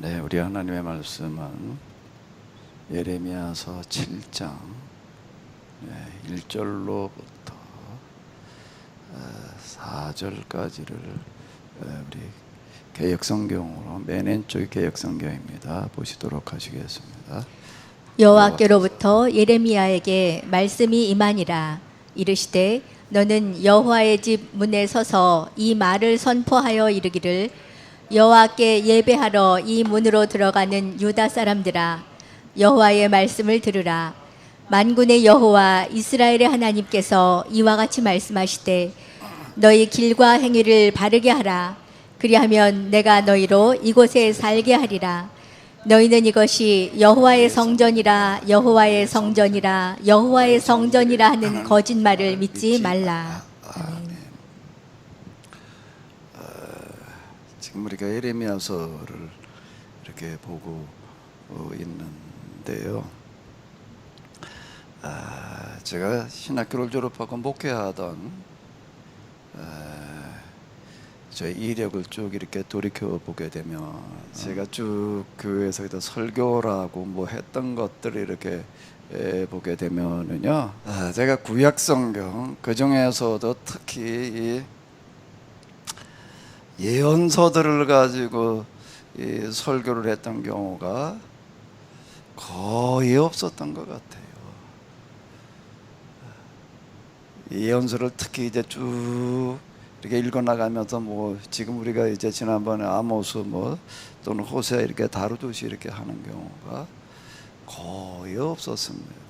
네, 우리 하나님의 말씀은 예레미야서 7장 1절로부터 4절까지를 우리 개역성경으로 맨 왼쪽 개역성경입니다. 보시도록 하시겠습니다. 여호와께로부터 예레미야에게 말씀이 임하니라. 이르시되 너는 여호와의 집 문에 서서 이 말을 선포하여 이르기를 여호와께 예배하러 이 문으로 들어가는 유다 사람들아, 여호와의 말씀을 들으라. 만군의 여호와 이스라엘의 하나님께서 이와 같이 말씀하시되 너희 길과 행위를 바르게 하라. 그리하면 내가 너희로 이곳에 살게 하리라. 너희는 이것이 여호와의 성전이라 여호와의 성전이라 여호와의 성전이라 하는 거짓말을 믿지 말라. 아멘. 지금 우리가 예레미야서를 이렇게 보고 있는데요. 제가 신학교를 졸업하고 목회하던 저의 이력을 쭉 이렇게 돌이켜 보게 되면 제가 쭉 교회에서 설교라고 뭐 했던 것들을 이렇게 보게 되면은요, 제가 구약 성경 그 중에서도 특히 이 예언서들을 가지고 이 설교를 했던 경우가 거의 없었던 것 같아요. 예언서를 특히 이제 쭉 이렇게 읽어 나가면서 뭐 지금 우리가 이제 지난번에 아모스 뭐 또는 호세 이렇게 다루듯이 이렇게 하는 경우가 거의 없었습니다.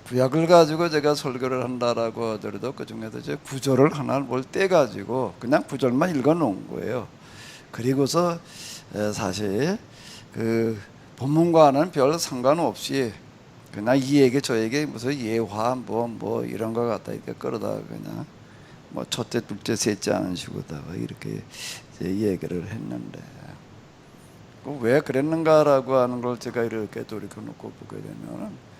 구약을 가지고 제가 설교를 한다라고 하더라도 그 중에서 이제 구절을 하나를 뭘 떼가지고 그냥 구절만 읽어 놓은 거예요. 그리고서 사실 그 본문과는 별 상관없이 그냥 이 얘기 저 얘기 무슨 예화 뭐 이런 거 갖다 이렇게 끌어다가 그냥 뭐 첫째 둘째 셋째 하는 식으로다가 이렇게 얘기를 했는데 왜 그랬는가라고 하는 걸 제가 이렇게 돌이켜 놓고 보게 되면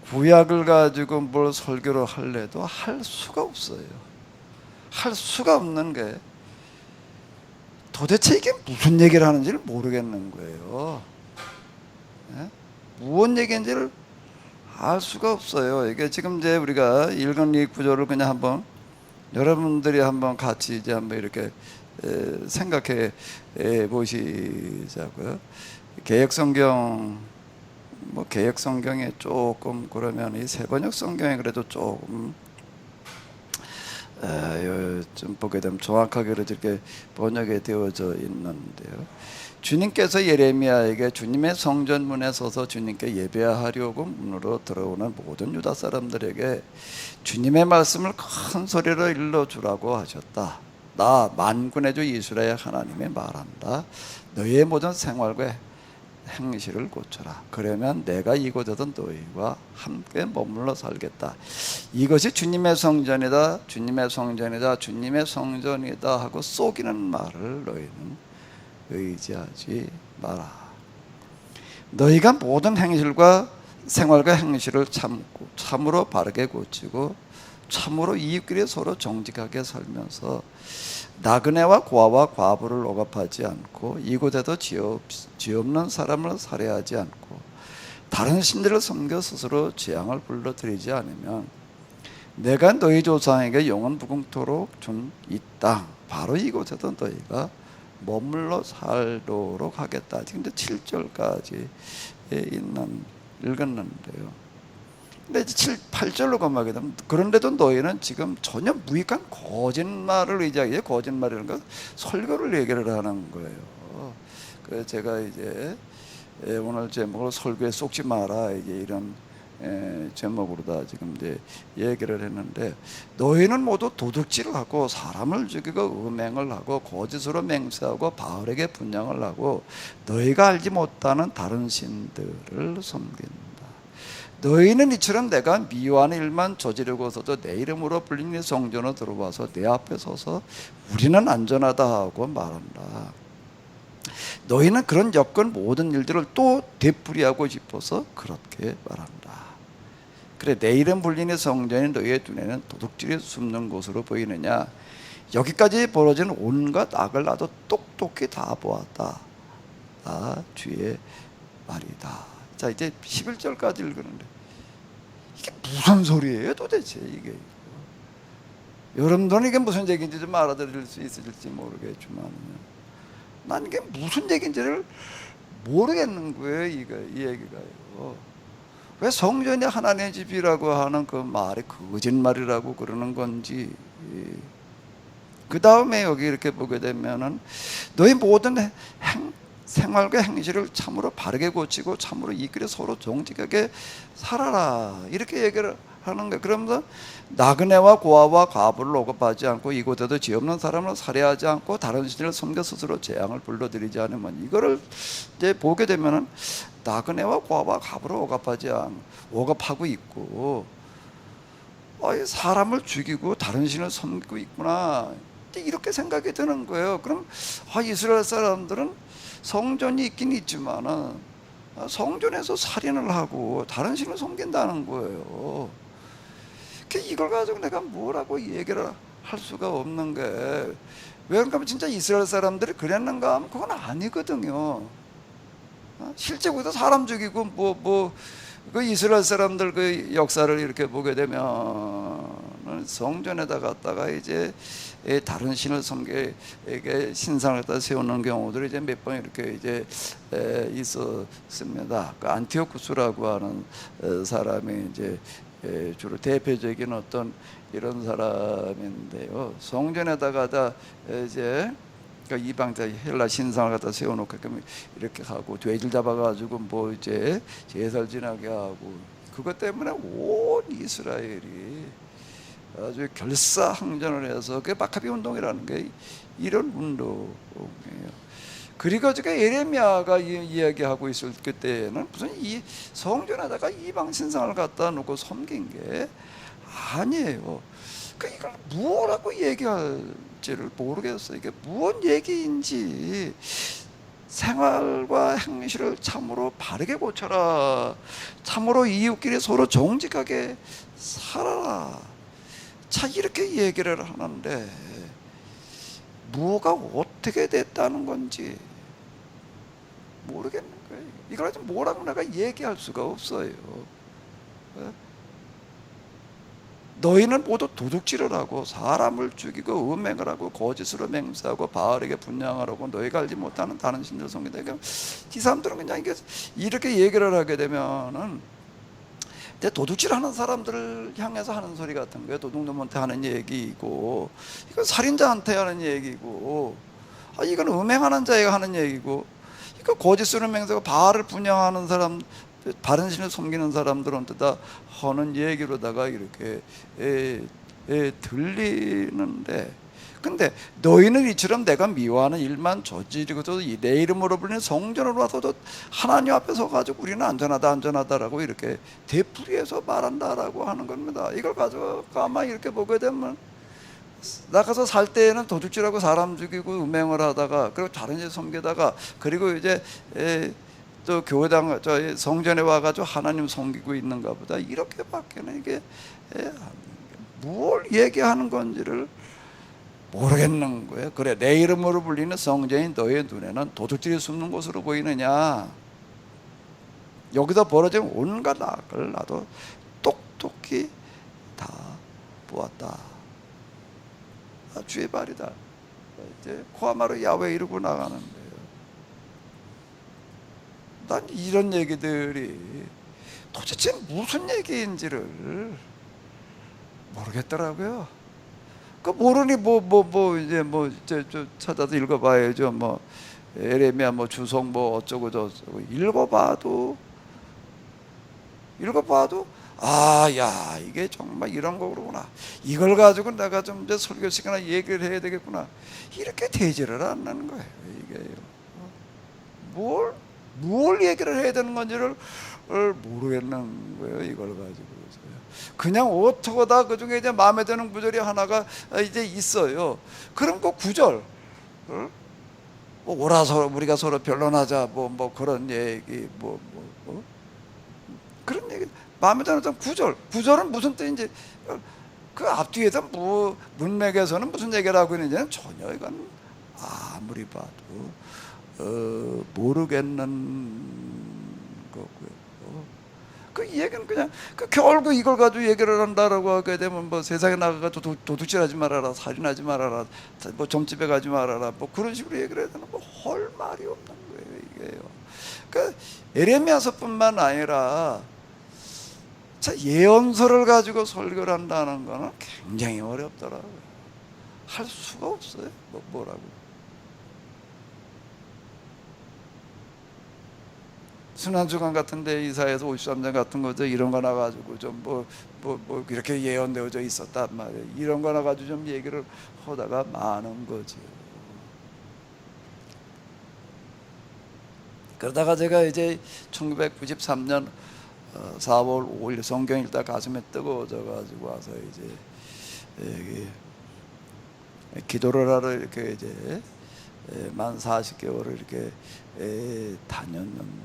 구약을 가지고 뭘 설교를 할래도 할 수가 없어요. 할 수가 없는 게 도대체 이게 무슨 얘기를 하는지를 모르겠는 거예요. 무슨 얘기인지를 알 수가 없어요. 이게 지금 이제 우리가 읽은 이 구절을 그냥 한번 여러분들이 한번 같이 이제 한번 이렇게 생각해 보시자고요. 개역성경 뭐 개역성경에 조금 그러면 이 세번역 성경에 그래도 조금 좀 보게 되면 정확하게 이렇게 번역이 되어져 있는데요. 주님께서 예레미야에게 주님의 성전문에 서서 주님께 예배하려고 문으로 들어오는 모든 유다 사람들에게 주님의 말씀을 큰 소리로 일러주라고 하셨다. 나 만군의 주 이스라엘 하나님이 말한다. 너희의 모든 생활과 행실을 고쳐라. 그러면 내가 이곳에서 너희와 함께 머물러 살겠다. 이것이 주님의 성전이다. 주님의 성전이다. 주님의 성전이다 하고 속이는 말을 너희는 의지하지 마라. 너희가 모든 행실과 생활과 행실을 참으로 바르게 고치고 참으로 이웃끼리 서로 정직하게 살면서 나그네와 고아와 과부를 억압하지 않고 이곳에도 죄 없는 사람을 살해하지 않고 다른 신들을 섬겨 스스로 재앙을 불러들이지 않으면 내가 너희 조상에게 영원 무궁토록 준 이 땅 바로 이곳에도 너희가 머물러 살도록 하겠다. 지금 이제 7절까지 읽었는데요. 근데 이제 7, 8절로 가면 되면 그런데도 너희는 지금 전혀 무익한 거짓말을 의지하기에 거짓말이라는 건 설교를 얘기를 하는 거예요. 그래서 제가 이제 오늘 제목을 설교에 속지 마라 이제 이런 제목으로다 지금 이제 얘기를 했는데 너희는 모두 도둑질을 하고 사람을 죽이고 음행을 하고 거짓으로 맹세하고 바알에게 분향을 하고 너희가 알지 못하는 다른 신들을 섬긴다. 너희는 이처럼 내가 미워하는 일만 저지르고서도 내 이름으로 불린 이 성전으로 들어와서 내 앞에 서서 우리는 안전하다 하고 말한다. 너희는 그런 여건 모든 일들을 또 되풀이하고 싶어서 그렇게 말한다. 그래 내 이름 불린 이 성전이 너희의 눈에는 도둑질이 숨는 곳으로 보이느냐. 여기까지 벌어지는 온갖 악을 나도 똑똑히 다 보았다. 주의 말이다. 자, 이제 11절까지 읽었는데 이게 무슨 소리예요 도대체 이게? 여러분들은 이게 무슨 얘기인지 좀 알아들을 수 있을지 모르겠지만 난 이게 무슨 얘기인지를 모르겠는 거예요. 이 얘기가요. 왜 성전이 하나님의 집이라고 하는 그 말이 거짓말이라고 그러는 건지. 그 다음에 여기 이렇게 보게 되면은 너희 모든 생활과 행실을 참으로 바르게 고치고 참으로 이 길에 서로 정직하게 살아라, 이렇게 얘기를 하는 거예요. 그러면서 나그네와 고아와 과부를 억압하지 않고 이곳에도 죄 없는 사람을 살해하지 않고 다른 신을 섬겨 스스로 재앙을 불러들이지 않으면, 이거를 이제 보게 되면은 나그네와 고아와 과부를 억압하고 있고 사람을 죽이고 다른 신을 섬기고 있구나, 이렇게 생각이 드는 거예요. 그럼 이스라엘 사람들은 성전이 있긴 있지만은 성전에서 살인을 하고 다른 신을 섬긴다는 거예요. 이걸 가지고 내가 뭐라고 얘기를 할 수가 없는 게, 왜 그런가 하면 진짜 이스라엘 사람들이 그랬는가 하면 그건 아니거든요. 실제 거기서 사람 죽이고 그 이스라엘 사람들 그 역사를 이렇게 보게 되면 성전에다 갖다가 이제 다른 신을 섬기게 신상을 갖다 세우는 경우들이 이제 몇 번 이렇게 이제 있었습니다. 그 안티오쿠스라고 하는 사람이 이제 주로 대표적인 어떤 이런 사람인데요. 성전에다가 이제 이방자 헬라 신상을 갖다 세워놓고 이렇게 하고 돼지를 잡아가지고 이제 제사를 지나게 하고, 그것 때문에 온 이스라엘이 아주 결사항전을 해서 그게 마카비 운동이라는 게 이런 운동이에요. 그리고 지금 예레미야가 이야기하고 있을 그때는 무슨 이 성전에다가 이방 신상을 갖다 놓고 섬긴 게 아니에요. 이걸 뭐라고 얘기할지를 모르겠어요. 이게 무슨 얘기인지. 생활과 행실을 참으로 바르게 고쳐라, 참으로 이웃끼리 서로 정직하게 살아라. 자, 이렇게 얘기를 하는데 뭐가 어떻게 됐다는 건지 모르겠는 거예요. 이걸 가지고 뭐라고 내가 얘기할 수가 없어요. 너희는 모두 도둑질을 하고 사람을 죽이고 음행을 하고 거짓으로 맹세하고 바알에게 분향을 하고 너희가 알지 못하는 다른 신들을 섬긴다. 이 사람들은 그냥 이렇게 얘기를 하게 되면은 도둑질하는 사람들을 향해서 하는 소리 같은 거예요. 도둑놈한테 하는 얘기이고, 이건 살인자한테 하는 얘기고, 이건 음행하는 자에게 하는 얘기고, 이거 거짓으로 맹세하고 바알을 분향하는 사람, 바른 신을 섬기는 사람들한테 다 하는 얘기로다가 이렇게 들리는데, 근데 너희는 이처럼 내가 미워하는 일만 저지르고도 내 이름으로 불리는 성전으로 와서도 하나님 앞에 서가지고 우리는 안전하다라고 이렇게 되풀이해서 말한다라고 하는 겁니다. 이걸 가지고 아마 이렇게 보게 되면 나가서 살 때에는 도둑질하고 사람 죽이고 음행을 하다가, 그리고 다른 일 섬기다가, 그리고 이제 또 교회당 성전에 와가지고 하나님 섬기고 있는가 보다, 이렇게밖에는 이게 뭘 얘기하는 건지를 모르겠는 거예요. 그래, 내 이름으로 불리는 성전인 너의 눈에는 도둑질이 숨는 곳으로 보이느냐? 여기서 벌어진 온갖 악을 나도 똑똑히 다 보았다. 주의 발이다. 이제 코아마로 야훼 이루고 나가는데요. 난 이런 얘기들이 도대체 무슨 얘기인지를 모르겠더라고요. 모르니 이제 찾아서 읽어봐야죠. 예레미야 주석 어쩌고 저쩌고 읽어봐도 야, 이게 정말 이런 거구나. 이걸 가지고 내가 좀 이제 설교 시간에 얘기를 해야 되겠구나. 이렇게 되지를 않는 거예요. 이게요. 뭘 얘기를 해야 되는 건지를 모르겠는 거예요. 이걸 가지고. 그냥 어떡하다 그 중에 이제 마음에 드는 구절이 하나가 이제 있어요. 그럼 그 구절, 오라서 우리가 서로 변론하자, 그런 얘기, 그런 얘기, 마음에 드는 구절은 무슨 뜻인지, 그 앞뒤에서 문맥에서는 무슨 얘기를 하고 있는지는 전혀 이건 아무리 봐도 모르겠는 거고요. 그 얘기는 그냥 결국 이걸 가지고 얘기를 한다라고 하게 되면 뭐 세상에 나가서 도둑질하지 말아라, 살인하지 말아라, 뭐 점집에 가지 말아라, 뭐 그런 식으로 얘기를 해야 되는 뭐 할 말이 없는 거예요 이게요. 그러니까 에레미야서뿐만 아니라 자, 예언서를 가지고 설교를 한다는 거는 굉장히 어렵더라고요. 할 수가 없어요. 뭐라고. 순환주간 같은데 이사에서 53장 같은 거죠. 이런 거 나가지고 좀 뭐 이렇게 예언되어져 있었단 말이에요. 이런 거 나가지고 좀 얘기를 하다가 많은 거죠. 그러다가 제가 이제 1993년 4월 5일 성경 읽다 가슴에 뜨거워져 가지고 와서 이제 여기 기도를 하러 이렇게 이제 만 40개월을 이렇게 다녔는데요.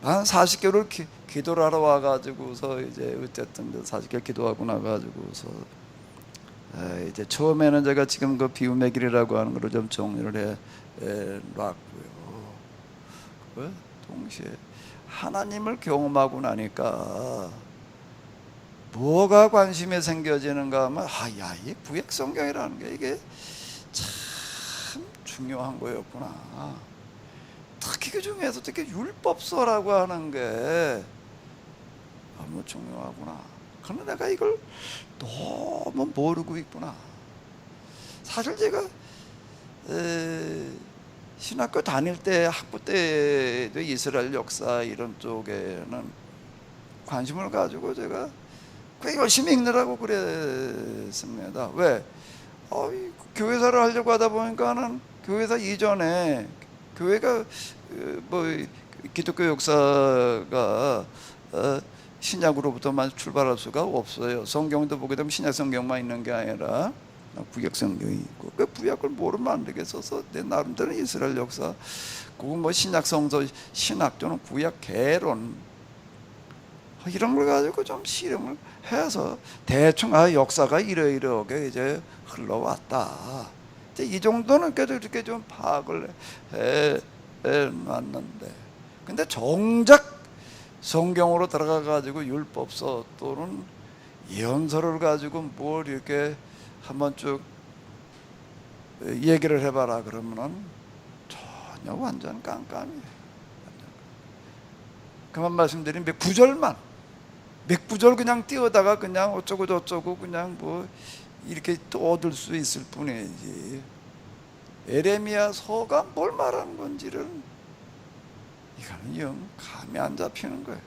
한 40개월 기도를 하러 와가지고서 이제 어쨌든 40개월 기도하고 나가지고서 이제 처음에는 제가 지금 그 비움의 길이라고 하는 걸 좀 정리를 놨고요. 동시에 하나님을 경험하고 나니까 뭐가 관심이 생겨지는가 하면 이 구약 성경이라는 게 이게 참 중요한 거였구나. 특히 그 중에서 특히 율법서라고 하는 게 너무 중요하구나. 그런데 내가 이걸 너무 모르고 있구나. 사실 제가 신학교 다닐 때 학부 때도 이스라엘 역사 이런 쪽에는 관심을 가지고 제가 꽤 열심히 읽느라고 그랬습니다. 왜? 교회사를 하려고 하다 보니까는 교회사 이전에 교회가 뭐 기독교 역사가 신약으로부터만 출발할 수가 없어요. 성경도 보게 되면 신약 성경만 있는 게 아니라 구약 성경이 있고 그 구약을 모르면 안 되겠어서 내 나름대로 이스라엘 역사 그거 뭐 신약 성서 신학 또는 구약 개론 이런 걸 가지고 좀 실험을 해서 대충 역사가 이러이러하게 이제 흘러왔다. 이 정도는 그래도 이렇게 좀 파악을 해 놨는데, 근데 정작 성경으로 들어가 가지고 율법서 또는 예언서를 가지고 뭘 이렇게 한번 쭉 얘기를 해봐라 그러면은 전혀 완전 깜깜이에요. 그만 말씀드린 몇 구절 그냥 띄우다가 그냥 어쩌고 저쩌고 그냥 뭐 이렇게 또 얻을 수 있을 뿐이지 에레미야 서가 뭘 말하는 건지를 이거는 영 감이 안 잡히는 거예요.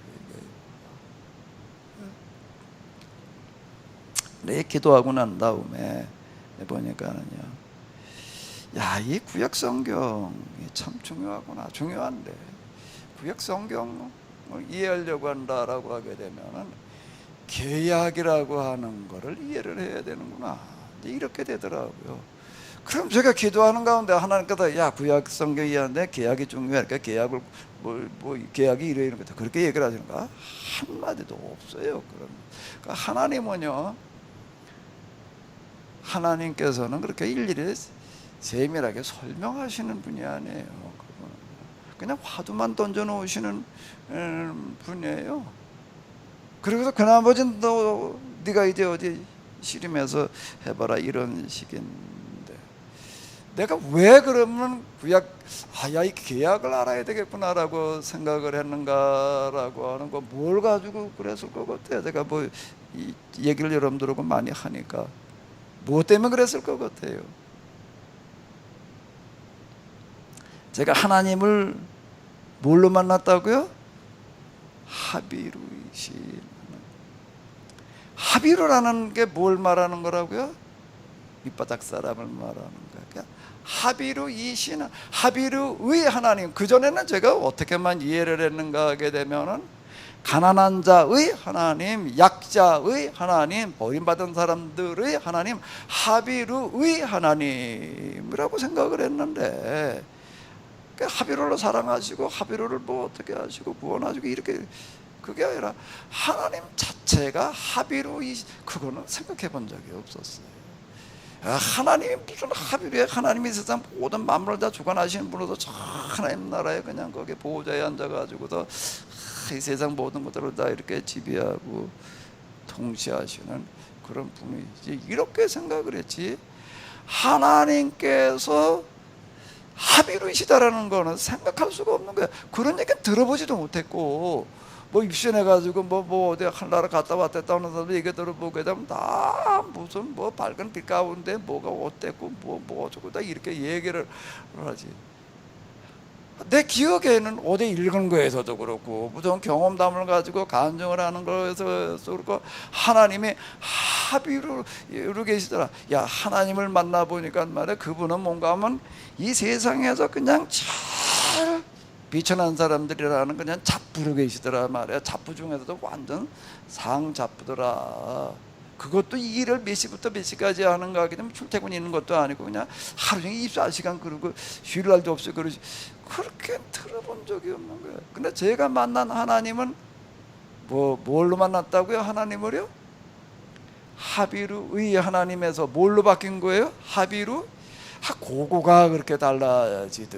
내 기도하고 난 다음에 보니까는요, 이 구약 성경이 참 중요하구나. 중요한데 구약 성경을 이해하려고 한다라고 하게 되면은 계약이라고 하는 거를 이해를 해야 되는구나. 이렇게 되더라고요. 그럼 제가 기도하는 가운데 하나님께서 구약 성경 이해하는데 계약이 중요하니까 계약을 뭐 계약이 이런 거다 그렇게 얘기를 하시는가? 한마디도 없어요. 그러니까 하나님은요, 하나님께서는 그렇게 일일이 세밀하게 설명하시는 분이 아니에요. 그분은 그냥 화두만 던져 놓으시는 분이에요. 그래서 그 나머지는 너 네가 이제 어디 씨름해서 해봐라 이런 식인데, 내가 왜 그러면 구약 이 계약을 알아야 되겠구나라고 생각을 했는가라고 하는 거 뭘 가지고 그랬을 것 같아요. 제가 뭐 이 얘기를 여러분들하고 많이 하니까 뭐 때문에 그랬을 것 같아요. 제가 하나님을 뭘로 만났다고요? 하비루이신. 하비루라는 게 뭘 말하는 거라고요? 밑바닥 사람을 말하는 거예요. 그러니까 하비루이신, 하비루의 하나님. 그전에는 제가 어떻게만 이해를 했는가 하게 되면은 가난한 자의 하나님, 약자의 하나님, 버림받은 사람들의 하나님, 하비루의 하나님이라고 생각을 했는데, 하비루를 사랑하시고 하비루를 뭐 어떻게 하시고 구원하시고 이렇게, 그게 아니라 하나님 자체가 하비루이, 그거는 생각해 본 적이 없었어요. 하나님이 무슨 합의로 해? 하나님이 세상 모든 만물을 다 주관하시는 분으로서 저 하나님 나라에 그냥 거기 보호자에 앉아가지고서 이 세상 모든 것들을 다 이렇게 지배하고 통치하시는 그런 분이지. 이렇게 생각을 했지. 하나님께서 합의로이시다라는 거는 생각할 수가 없는 거야. 그런 얘기 들어보지도 못했고, 뭐 입신해가지고 뭐 어디 하나라 갔다 왔다 하는 사람들 얘기 들어보게 되면 다 무슨 뭐 밝은 빛 가운데 뭐가 어땠고 뭐 어쩌고 다 이렇게 얘기를 하지. 내 기억에는 어디 읽은 거에서도 그렇고 무슨 경험담을 가지고 간증을 하는 거에서 그렇고 하나님이 합의로 계시더라. 야, 하나님을 만나보니까 말이야, 그분은 뭔가 하면 이 세상에서 그냥 잘 비천한 사람들이라는 그냥 잡부로 계시더라 말이야. 잡부 중에서도 완전 상잡부더라. 그것도 이 일을 몇 시부터 몇 시까지 하는가 하게 되면 출퇴근이 있는 것도 아니고 그냥 하루 종일 24시간 그러고 쉴 날도 없어. 그러지. 그렇게 들어본 적이 없는 거예요. 근데 제가 만난 하나님은 뭘로 만났다고요? 하나님을요? 합의루의 하나님에서 뭘로 바뀐 거예요? 합의루? 고거가 그렇게 달라지더.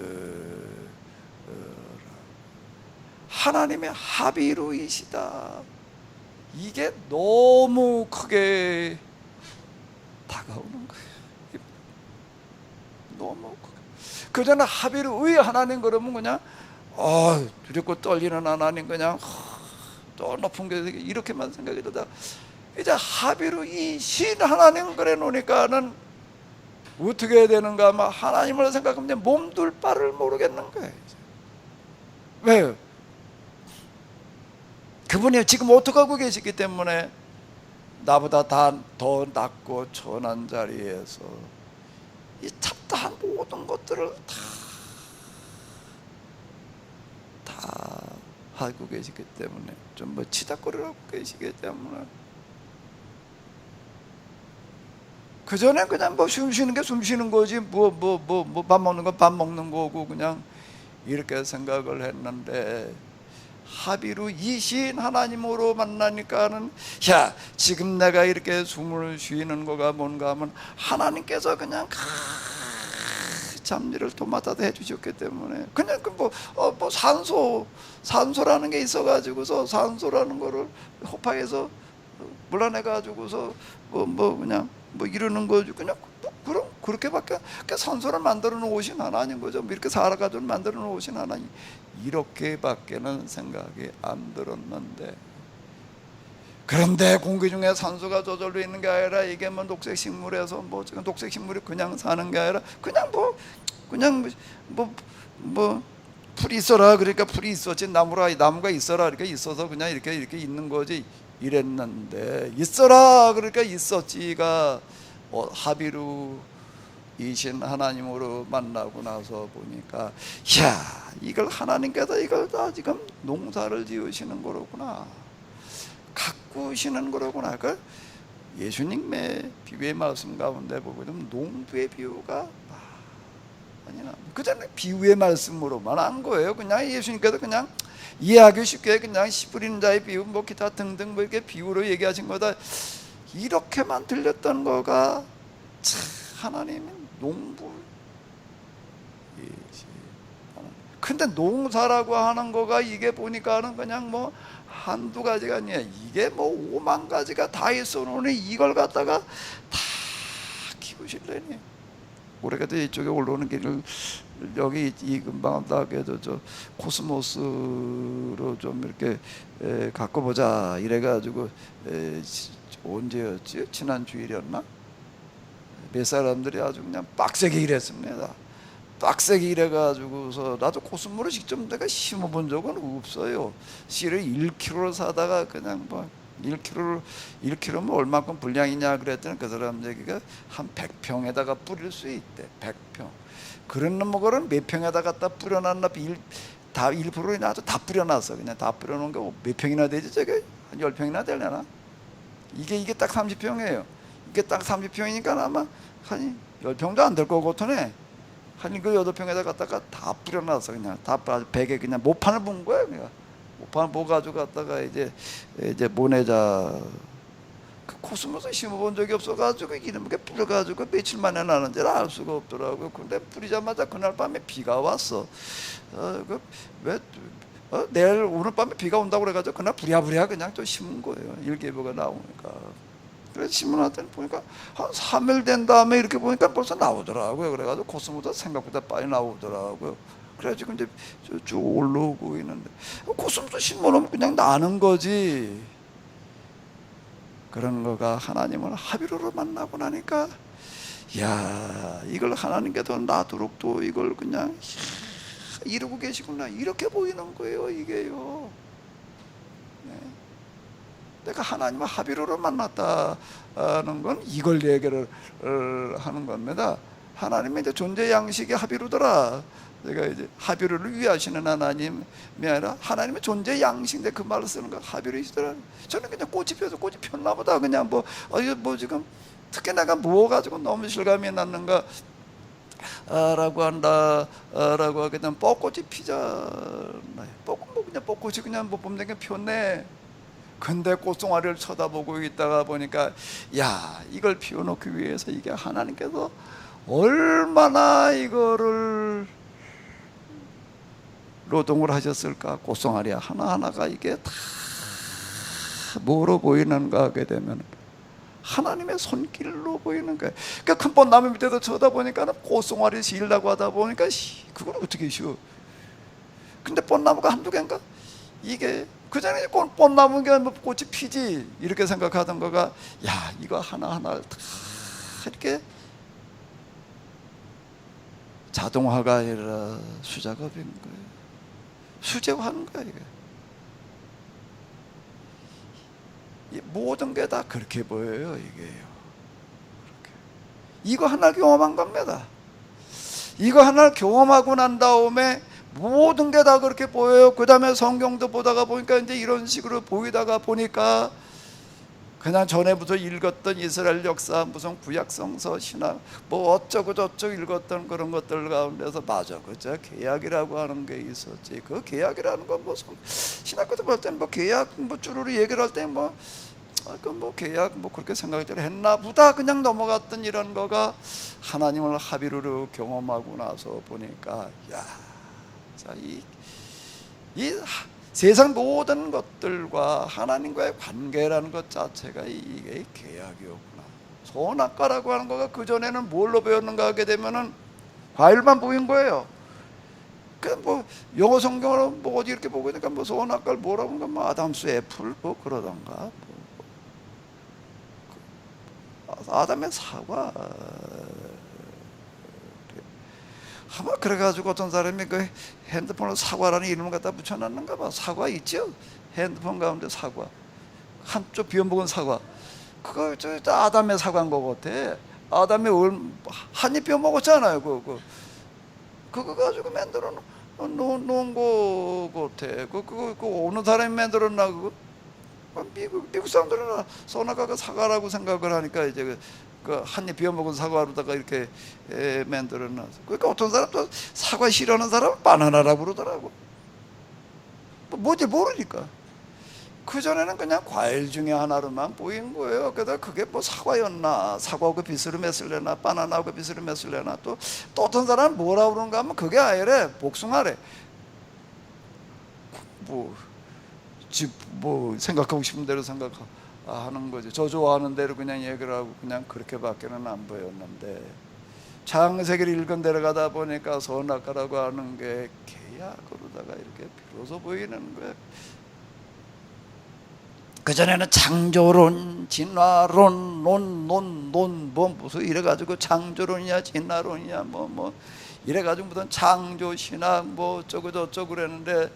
하나님의 합의루이시다. 이게 너무 크게 다가오는 거예요. 너무 크게. 그전에 합의루의 하나님 그러면 그냥 두렵고 떨리는 하나님, 그냥 또 높은 게 이렇게만 생각이 들다. 이제 합의루이신 하나님 그래 놓으니까는 어떻게 해야 되는가 하면 하나님을 생각하면 몸둘 바를 모르겠는 거예요. 왜요? 그분이 지금 어떻게 하고 계시기 때문에 나보다 더 낮고 천한 자리에서 이 잡다한 모든 것들을 다 하고 계시기 때문에, 좀 뭐 치닥거리를 하고 계시기 때문에, 그 전에 그냥 뭐 숨 쉬는 게 숨 쉬는 거지, 뭐 밥 먹는 거 밥 먹는 거고, 그냥 이렇게 생각을 했는데 합의루이신 하나님으로 만나니까는, 야, 지금 내가 이렇게 숨을 쉬는 거가 뭔가 하면 하나님께서 그냥 잡일을 도맡아서 해주셨기 때문에, 그냥 뭐 산소라는 게 있어가지고서 산소라는 거를 호파에서 물러내가지고서 그냥 이러는 거지. 그냥 그럼 그렇게밖에, 산소를 만들어 놓으신 하나님 거죠. 이렇게 살아가지고 만들어 놓으신 하나님, 이렇게밖에는 생각이 안 들었는데, 그런데 공기 중에 산소가 저절로 있는 게 아니라 이게 뭐 녹색 식물에서 녹색 식물이 그냥 사는 게 아니라 그냥 풀이 있어라 그러니까 풀이 있었지, 나무가 있어라 그러니까 있어서 그냥 이렇게 있는 거지 이랬는데, 있어라 그러니까 있었지가 합의루이신 하나님으로 만나고 나서 보니까, 야, 이걸 하나님께서 이걸 다 지금 농사를 지으시는 거로구나, 가꾸시는 거로구나. 그 예수님의 비유의 말씀 가운데 보고 좀 농부의 비유가 아니나, 그 전에 비유의 말씀으로만 한 거예요. 그냥 예수님께서 그냥 이해하기 쉽게 그냥 씨 뿌리는 자의 비유, 뭐 기타 등등 뭐 이렇게 비유로 얘기하신 거다, 이렇게만 들렸던 거가, 참, 하나님은 농부. 근데 농사라고 하는 거가 이게 보니까는 그냥 뭐 한두 가지가 아니야. 이게 뭐 5만 가지가 다 있어 놓으니 이걸 갖다가 다 키우실래니. 올해도 이쪽에 올라오는 길을 여기 이 금방다에도 저 코스모스로 좀 이렇게 갖고 보자 이래가지고, 언제였지? 지난 주일이었나? 몇 사람들이 아주 그냥 빡세게 일했습니다. 빡세게 일해가지고서, 나도 코스모를 직접 내가 심어본 적은 없어요. 씨를 1kg를 사다가 그냥 뭐 1kg면 얼마큼 분량이냐 그랬더니 그 사람 얘기가 한 100평에다가 뿌릴 수 있대. 100평. 그런 놈거를 몇 평에다 갖다 뿌려놨나, 다 1%나 나도 다 뿌려놨어. 그냥 다 뿌려놓은 게 몇 평이나 되지? 저게 한 10평이나 되려나? 이게 딱 30평이에요. 이게 딱 30평이니까 아마 한 10평도 안 될 것 같으네. 한 그 8평에다 갖다가 다 뿌려놨어. 그냥 다 베개 그냥 모판을 본 거야. 그냥 모판을 보 가지고 갖다가 이제 모내자 그 코스모스 심어본 적이 없어가지고 이렇게 뿌려가지고 며칠 만에 나는지를 알 수가 없더라고요. 근데 뿌리자마자 그날 밤에 비가 왔어. 내일 오늘 밤에 비가 온다고 그래가지고 그날 부랴부랴 그냥 또 심은 거예요. 일기예보가 나오니까. 그래서 심어놨더니 보니까 한 3일 된 다음에 이렇게 보니까 벌써 나오더라고요. 그래가지고 코스모스 생각보다 빨리 나오더라고요. 그래가지고 이제 쭉 올라오고 있는데, 코스모스 심어놓으면 그냥 나는 거지. 그런 거가 하나님을 합의로로 만나고 나니까, 야, 이걸 하나님께 더 놔두록 또 이걸 그냥 이루고 계시구나, 이렇게 보이는 거예요. 이게요. 네. 내가 하나님을 합의로로 만났다는 건 이걸 얘기를 하는 겁니다. 하나님의 이제 존재 양식이 합의로더라. 제가 이제 합의를 위하시는 하나님이 아니라 하나님의 존재 양식인데 그 말을 쓰는 거 합의로이시더라. 저는 그냥 꽃이 피어서 꽃이 폈나 보다. 그냥 뭐 지금 특히 내가 뭐 가지고 너무 실감이 났는가 라고 한다 라고 하게 되면 벚꽃이 피잖아요. 그냥 벚꽃이 그냥 뭐 봄 되게 폈네. 근데 꽃송아리를 쳐다보고 있다가 보니까, 야, 이걸 피워놓기 위해서 이게 하나님께서 얼마나 이거를 노동을 하셨을까. 꽃송아리 하나하나가 이게 다 뭐로 보이는가 하게 되면 하나님의 손길로 보이는 거예요. 그러니까 큰 벚나무 밑에도 쳐다보니까 꽃송아리 시려고 하다 보니까 그걸 어떻게 쉬워. 근데 벚나무가 한두 개인가? 이게 그전에 벚나무가 뭐 꽃이 피지 이렇게 생각하던 거가, 야, 이거 하나하나 다 이렇게 자동화가 아니라 수작업인 거예요. 수제화하는 거야 이게. 모든 게 다 그렇게 보여요. 이게요. 그렇게. 이거 하나 경험한 겁니다. 이거 하나를 경험하고 난 다음에 모든 게 다 그렇게 보여요. 그 다음에 성경도 보다가 보니까 이제 이런 식으로 보이다가 보니까 그냥 전에부터 읽었던 이스라엘 역사, 무슨 구약성서 신학 뭐 어쩌고 저쩌고 읽었던 그런 것들 가운데서, 맞아, 그죠, 계약이라고 하는 게 있었지. 그 계약이라는 건 뭐 신학교도 볼 때는 뭐 계약 뭐 주르르 얘기를 할 때 뭐 계약 뭐 그렇게 생각을 했나 보다 그냥 넘어갔던 이런 거가 하나님을 합의로 경험하고 나서 보니까, 야, 자, 이 세상 모든 것들과 하나님과의 관계라는 것 자체가 이게 계약이었구나. 선악과라고 하는 거가 그전에는 뭘로 배웠는가 하게 되면은 과일만 보인 거예요. 그 뭐 영어 성경으로 뭐 어디 이렇게 보고 있으니까 뭐 선악과를 뭐라고 하는가, 뭐 아담스 애플 뭐 그러던가, 아담의 사과. 아마 그래가지고 어떤 사람이 그 핸드폰에 사과라는 이름을 갖다 붙여놨는가 봐. 사과 있죠? 핸드폰 가운데 사과, 한쪽 비워먹은 사과. 그거 저 아담의 사과인 것 같아. 아담이 한입 비워먹었잖아요. 그거 가지고 만들어 놓은 거 같아. 그거 어느 사람이 만들었나 그거? 미국 사람들은 선악과가 사과라고 생각을 하니까 이제 그 한입 비워먹은 사과로다가 이렇게 만들어놨어. 그러니까 어떤 사람도 사과 싫어하는 사람은 바나나라고 그러더라고. 뭔지 모르니까. 그전에는 그냥 과일 중에 하나로만 보인 거예요. 그러다 그게 뭐 사과였나, 사과하고 비스를 맺을래나, 바나나하고 비스를 맺을래나, 또 어떤 사람은 뭐라고 그러는가 하면 그게 아니래, 복숭아래. 뭐 생각하고 싶은 대로 생각하는 거지. 저 좋아하는 대로 그냥 얘기를 하고 그냥 그렇게밖에는 안 보였는데, 창세기를 읽은 데로 가다 보니까 선악과라고 하는 게 계약으로다가 이렇게 비로소 보이는 거예요. 그전에는 창조론, 진화론, 뭐 무슨 이래가지고 창조론이야 진화론이야 뭐 이래가지고 무슨 창조신학 뭐 어쩌고 저쩌고 그랬는데,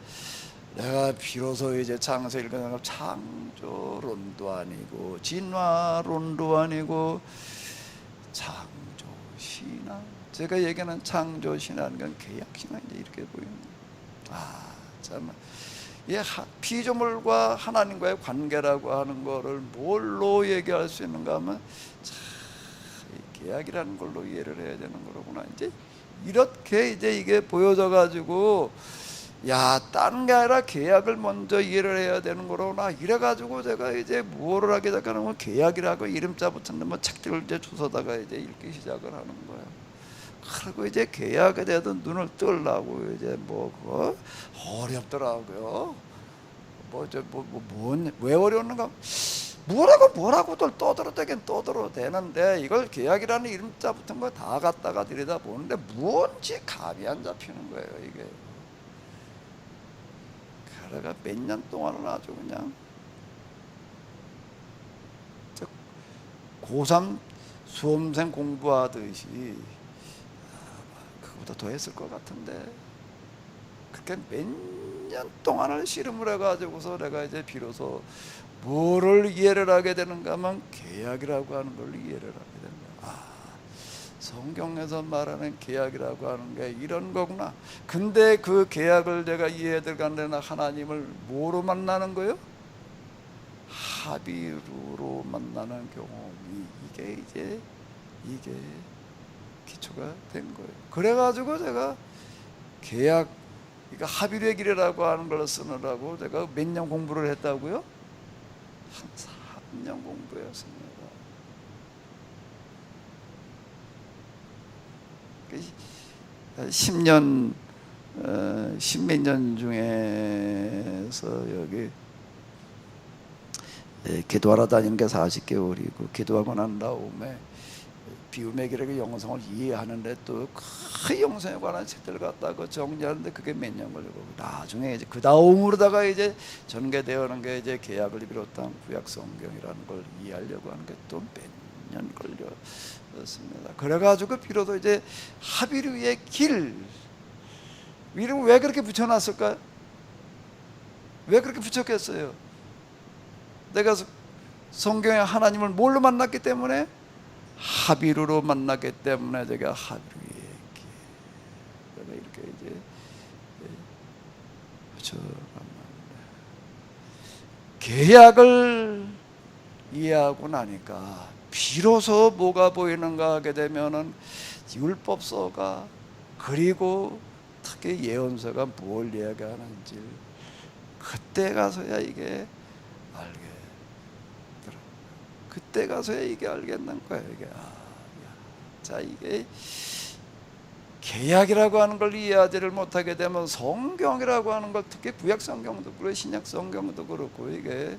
내가 비로소 이제 창세기를 읽으면 창조론도 아니고 진화론도 아니고 창조신학, 제가 얘기하는 창조신학은 건 계약신학인데 이렇게 보이는 거예요. 참, 이 피조물과 하나님과의 관계라고 하는 거를 뭘로 얘기할 수 있는가 하면 참, 계약이라는 걸로 이해를 해야 되는 거로구나. 이제 이렇게 이제 이게 보여져 가지고 야, 다른 게 아니라 계약을 먼저 이해를 해야 되는 거로구나. 이래가지고 제가 이제 뭐를 하게 되면 계약이라고 이름자 붙은 뭐 책들을 이제 주워다가 이제 읽기 시작을 하는 거예요. 그리고 이제 계약에 대해서 눈을 뜨려고 이제 뭐 그거 어렵더라고요. 왜 어려웠는가? 뭐라고들 떠들어대긴 떠들어대는데 이걸 계약이라는 이름자 붙은 거 다 갖다가 들여다 보는데 뭔지 감이 안 잡히는 거예요, 이게. 그래가 몇 년 동안은 아주 그냥 고3 수험생 공부하듯이 그거보다 더 했을 것 같은데 그렇게 몇 년 동안을 씨름을 해가지고서 내가 이제 비로소 뭐를 이해를 하게 되는가 하면 계약이라고 하는 걸 이해를 하게 된다. 성경에서 말하는 계약이라고 하는 게 이런 거구나. 근데 그 계약을 내가 이해해 들어가는 데는 하나님을 뭐로 만나는 거예요? 합의로 만나는 경험이 이게 기초가 된 거예요. 그래가지고 제가 계약, 그러니까 합의의 길이라고 하는 걸 쓰느라고 제가 몇 년 공부를 했다고요? 한 3년 공부했습니다. 10년, 10몇 년 중에서 여기 기도하러 다니는 게 40개월이고 기도하고 난 다음에 비움의 길의 영성을 이해하는데 또 그 영성에 관한 책들을 갖다가 정리하는데 그게 몇 년 걸리고 나중에 이제 그 다음으로다가 이제 전개되어는 게 이제 계약을 비롯한 구약 성경이라는 걸 이해하려고 하는 게 또 몇 년 걸렸습니다. 그래가지고 비로소 이제 합의의 길 이름 왜 그렇게 붙여놨을까요? 왜 그렇게 붙였겠어요? 내가 성경에 하나님을 뭘로 만났기 때문에 합의로 만났기 때문에 제가 합의의 길 내가 이렇게 이제 붙여놨는데 계약을 이해하고 나니까 비로소 뭐가 보이는가 하게 되면은 율법서가 그리고 특히 예언서가 뭘 이야기하는지 그때 가서야 이게 알게 들어. 그때 가서야 이게 알겠는 거예요. 이게 자 이게 계약이라고 하는 걸 이해하지를 못하게 되면 성경이라고 하는 걸 특히 구약 성경도 그렇고 신약 성경도 그렇고 이게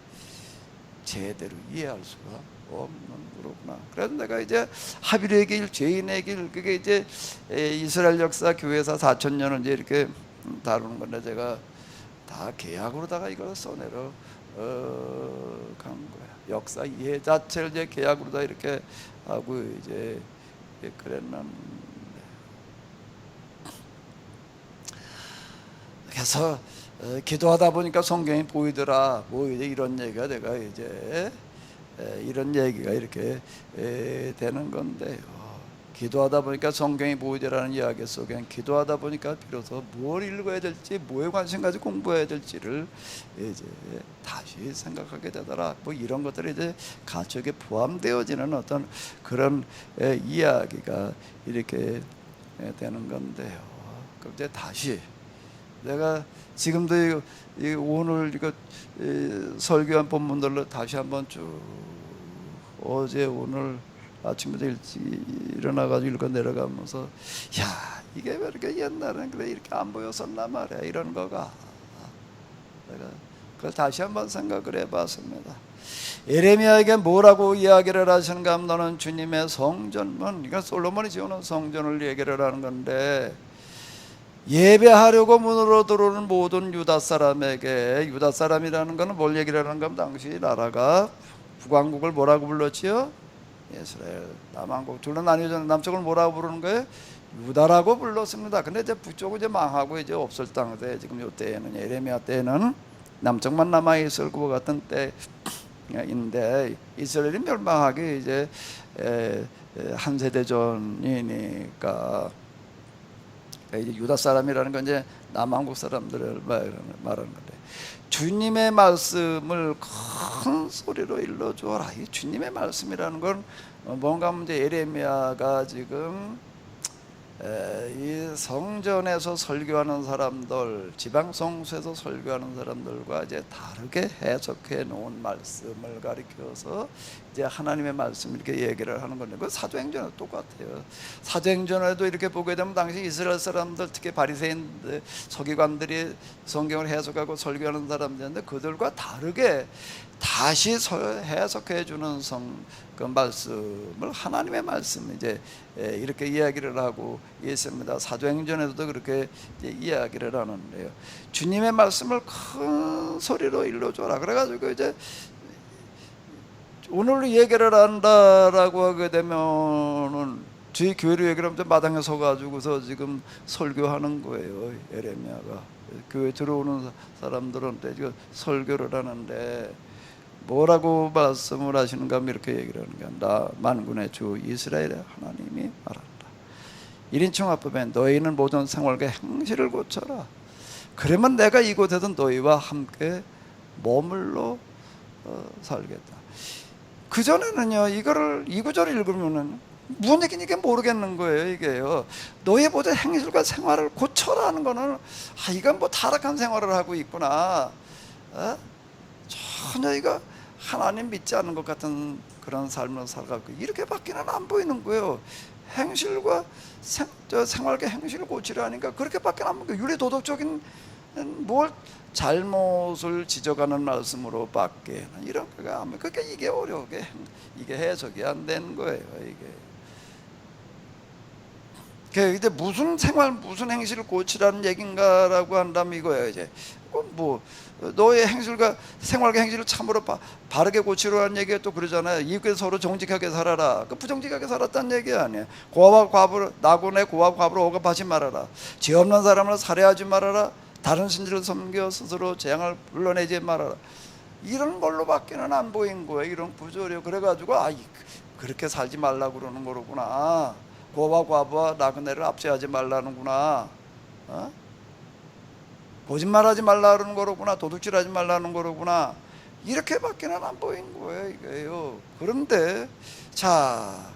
제대로 이해할 수가 없는 거구나. 그래서 내가 이제 합의의 길, 죄인의 길, 그게 이제 이스라엘 역사 교회사 4,000년을 이제 이렇게 다루는 건데 제가 다 계약으로다가 이걸 써내려 간 거야. 역사 이해 자체를 이제 계약으로 다 이렇게 하고 이제 그랬는데 그래서 기도하다 보니까 성경이 보이더라. 뭐 이제 이런 얘기가 내가 이제 이런 얘기가 이렇게 되는 건데요. 기도하다 보니까 성경이 보이더라는 이야기 속에 기도하다 보니까 비로소 뭘 읽어야 될지 뭐에 관심 가지고 공부해야 될지를 이제 다시 생각하게 되더라. 뭐 이런 것들이 이제 가족에 포함되어지는 어떤 그런 이야기가 이렇게 되는 건데요. 그럼 이제 다시 내가 지금도 오늘 이거 설교한 본문들로 다시 한번 쭉 어제 오늘 아침부터 일찍 일어나가지고 읽어 내려가면서 야 이게 왜 이렇게 옛날에는 그래 이렇게 안 보였었나 말이야 이런 거가 내가 그걸 다시 한번 생각을 해봤습니다. 예레미야에게 뭐라고 이야기를 하시는가 하면 너는 주님의 성전문, 그러니까 솔로몬이 지어놓은 성전을 얘기를 하는 건데 예배하려고 문으로 들어오는 모든 유다 사람에게, 유다 사람이라는 것은 뭘 얘기를 하는가 하면 당시 나라가 북왕국을 뭐라고 불렀지요? 이스라엘, 남왕국 둘로 나뉘어졌는데 남쪽을 뭐라고 부르는 거예요? 유다라고 불렀습니다. 근데 이제 북쪽은 이제 망하고 이제 없을 당대 지금 요 때에는 예레미야 때는 남쪽만 남아 있을 것 같은 때인데 이스라엘이 멸망하기 이제 한 세대 전이니까 이제 유다 사람이라는 건 이제 남한국 사람들을 말하는 건데 주님의 말씀을 큰 소리로 일러주어라. 이 주님의 말씀이라는 건 뭔가 이제 예레미야가 지금 이 성전에서 설교하는 사람들, 지방 성수에서 설교하는 사람들과 이제 다르게 해석해 놓은 말씀을 가리켜서 이제 하나님의 말씀 이렇게 얘기를 하는 건데, 그 사도행전에도 똑같아요. 사도행전에도 이렇게 보게 되면 당시 이스라엘 사람들, 특히 바리새인 서기관들이 성경을 해석하고 설교하는 사람들인데 그들과 다르게 다시 해석해 주는 그 말씀을 하나님의 말씀 이제 이렇게 이야기를 하고 있습니다. 사도행전에서도 그렇게 이제 이야기를 하는데요. 주님의 말씀을 큰 소리로 일러줘라. 그래가지고 이제 오늘 얘기를 한다라고 하게 되면은 저희 교회로 얘기를 하면 마당에 서가지고서 지금 설교하는 거예요. 예레미야가 교회 들어오는 사람들한테 지금 설교를 하는데 뭐라고 말씀을 하시는가 하면 이렇게 얘기를 하는 거야. 나 만군의 주 이스라엘의 하나님이 말한다. 1인 합법에 너희는 모든 생활과 행실을 고쳐라. 그러면 내가 이곳에서 너희와 함께 머물러 살겠다. 그전에는요, 이거를 이 구절을 읽으면은 무슨 얘기인지 이게 모르겠는 거예요. 이게요, 너희 모든 행실과 생활을 고쳐라는 거는 이건 뭐 타락한 생활을 하고 있구나, 전혀 이거 하나님 믿지 않는 것 같은 그런 삶을 살아가고 이렇게밖에는 안 보이는 거예요. 행실과 생활과 행실을 고치라니까 그렇게밖에 안 보이는 거예요. 윤리 도덕적인 뭘 잘못을 지적하는 말씀으로 밖에 이런 거가 아무, 그러니까 이게 어려우게 이게 해석이 안 되는 거예요. 이게 무슨 생활 무슨 행실을 고치라는 얘긴가라고 한다면 이거예요. 이제 뭐 너의 행실과 생활과 행실을 참으로 바르게 고치라는 얘기가 또 그러잖아요. 이웃과 서로 정직하게 살아라. 그 부정직하게 살았다는 얘기 아니에요. 고아와 과부를 나군의 고아와 과부를 억압하지 말아라. 죄 없는 사람을 살해하지 말아라. 다른 신들을 섬겨 스스로 재앙을 불러내지 말아라. 이런 걸로밖에는 안 보인 거예요. 이런 구절이요. 그래가지고 그렇게 살지 말라고 그러는 거로구나. 고아와 과부와 나그네를 압제하지 말라는구나. 거짓말하지 말라는 거로구나. 도둑질하지 말라는 거로구나. 이렇게밖에는 안 보인 거예요. 이게요. 그런데 자,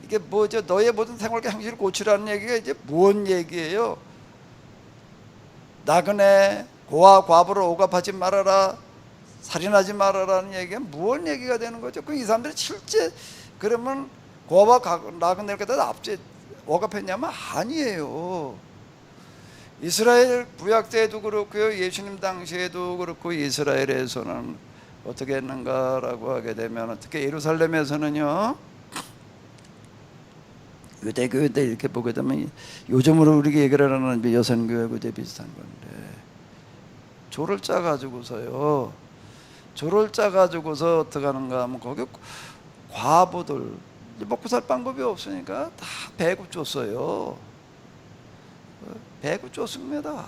이게 뭐죠? 너의 모든 생활과 행실을 고치라는 얘기가 이제 뭔 얘기예요? 나그네 고아 과부를 억압하지 말아라, 살인하지 말아라는 얘기가 무슨 얘기가 되는 거죠? 그 이 사람들이 실제 그러면 고아와 나그네를 갖다 압제 억압했냐면 아니에요. 이스라엘 구약 때도 그렇고요, 예수님 당시에도 그렇고 이스라엘에서는 어떻게 했는가라고 하게 되면 특히 예루살렘에서는요, 유대교회 때 이렇게 보게 되면 요즘으로 우리가 얘기를 하는 여선교회하고 비슷한 건데 조를 짜가지고서요, 조를 짜가지고서 어떻게 하는가 하면 거기 과부들 먹고 살 방법이 없으니까 다 배구 쫓어요. 배구 쫓습니다.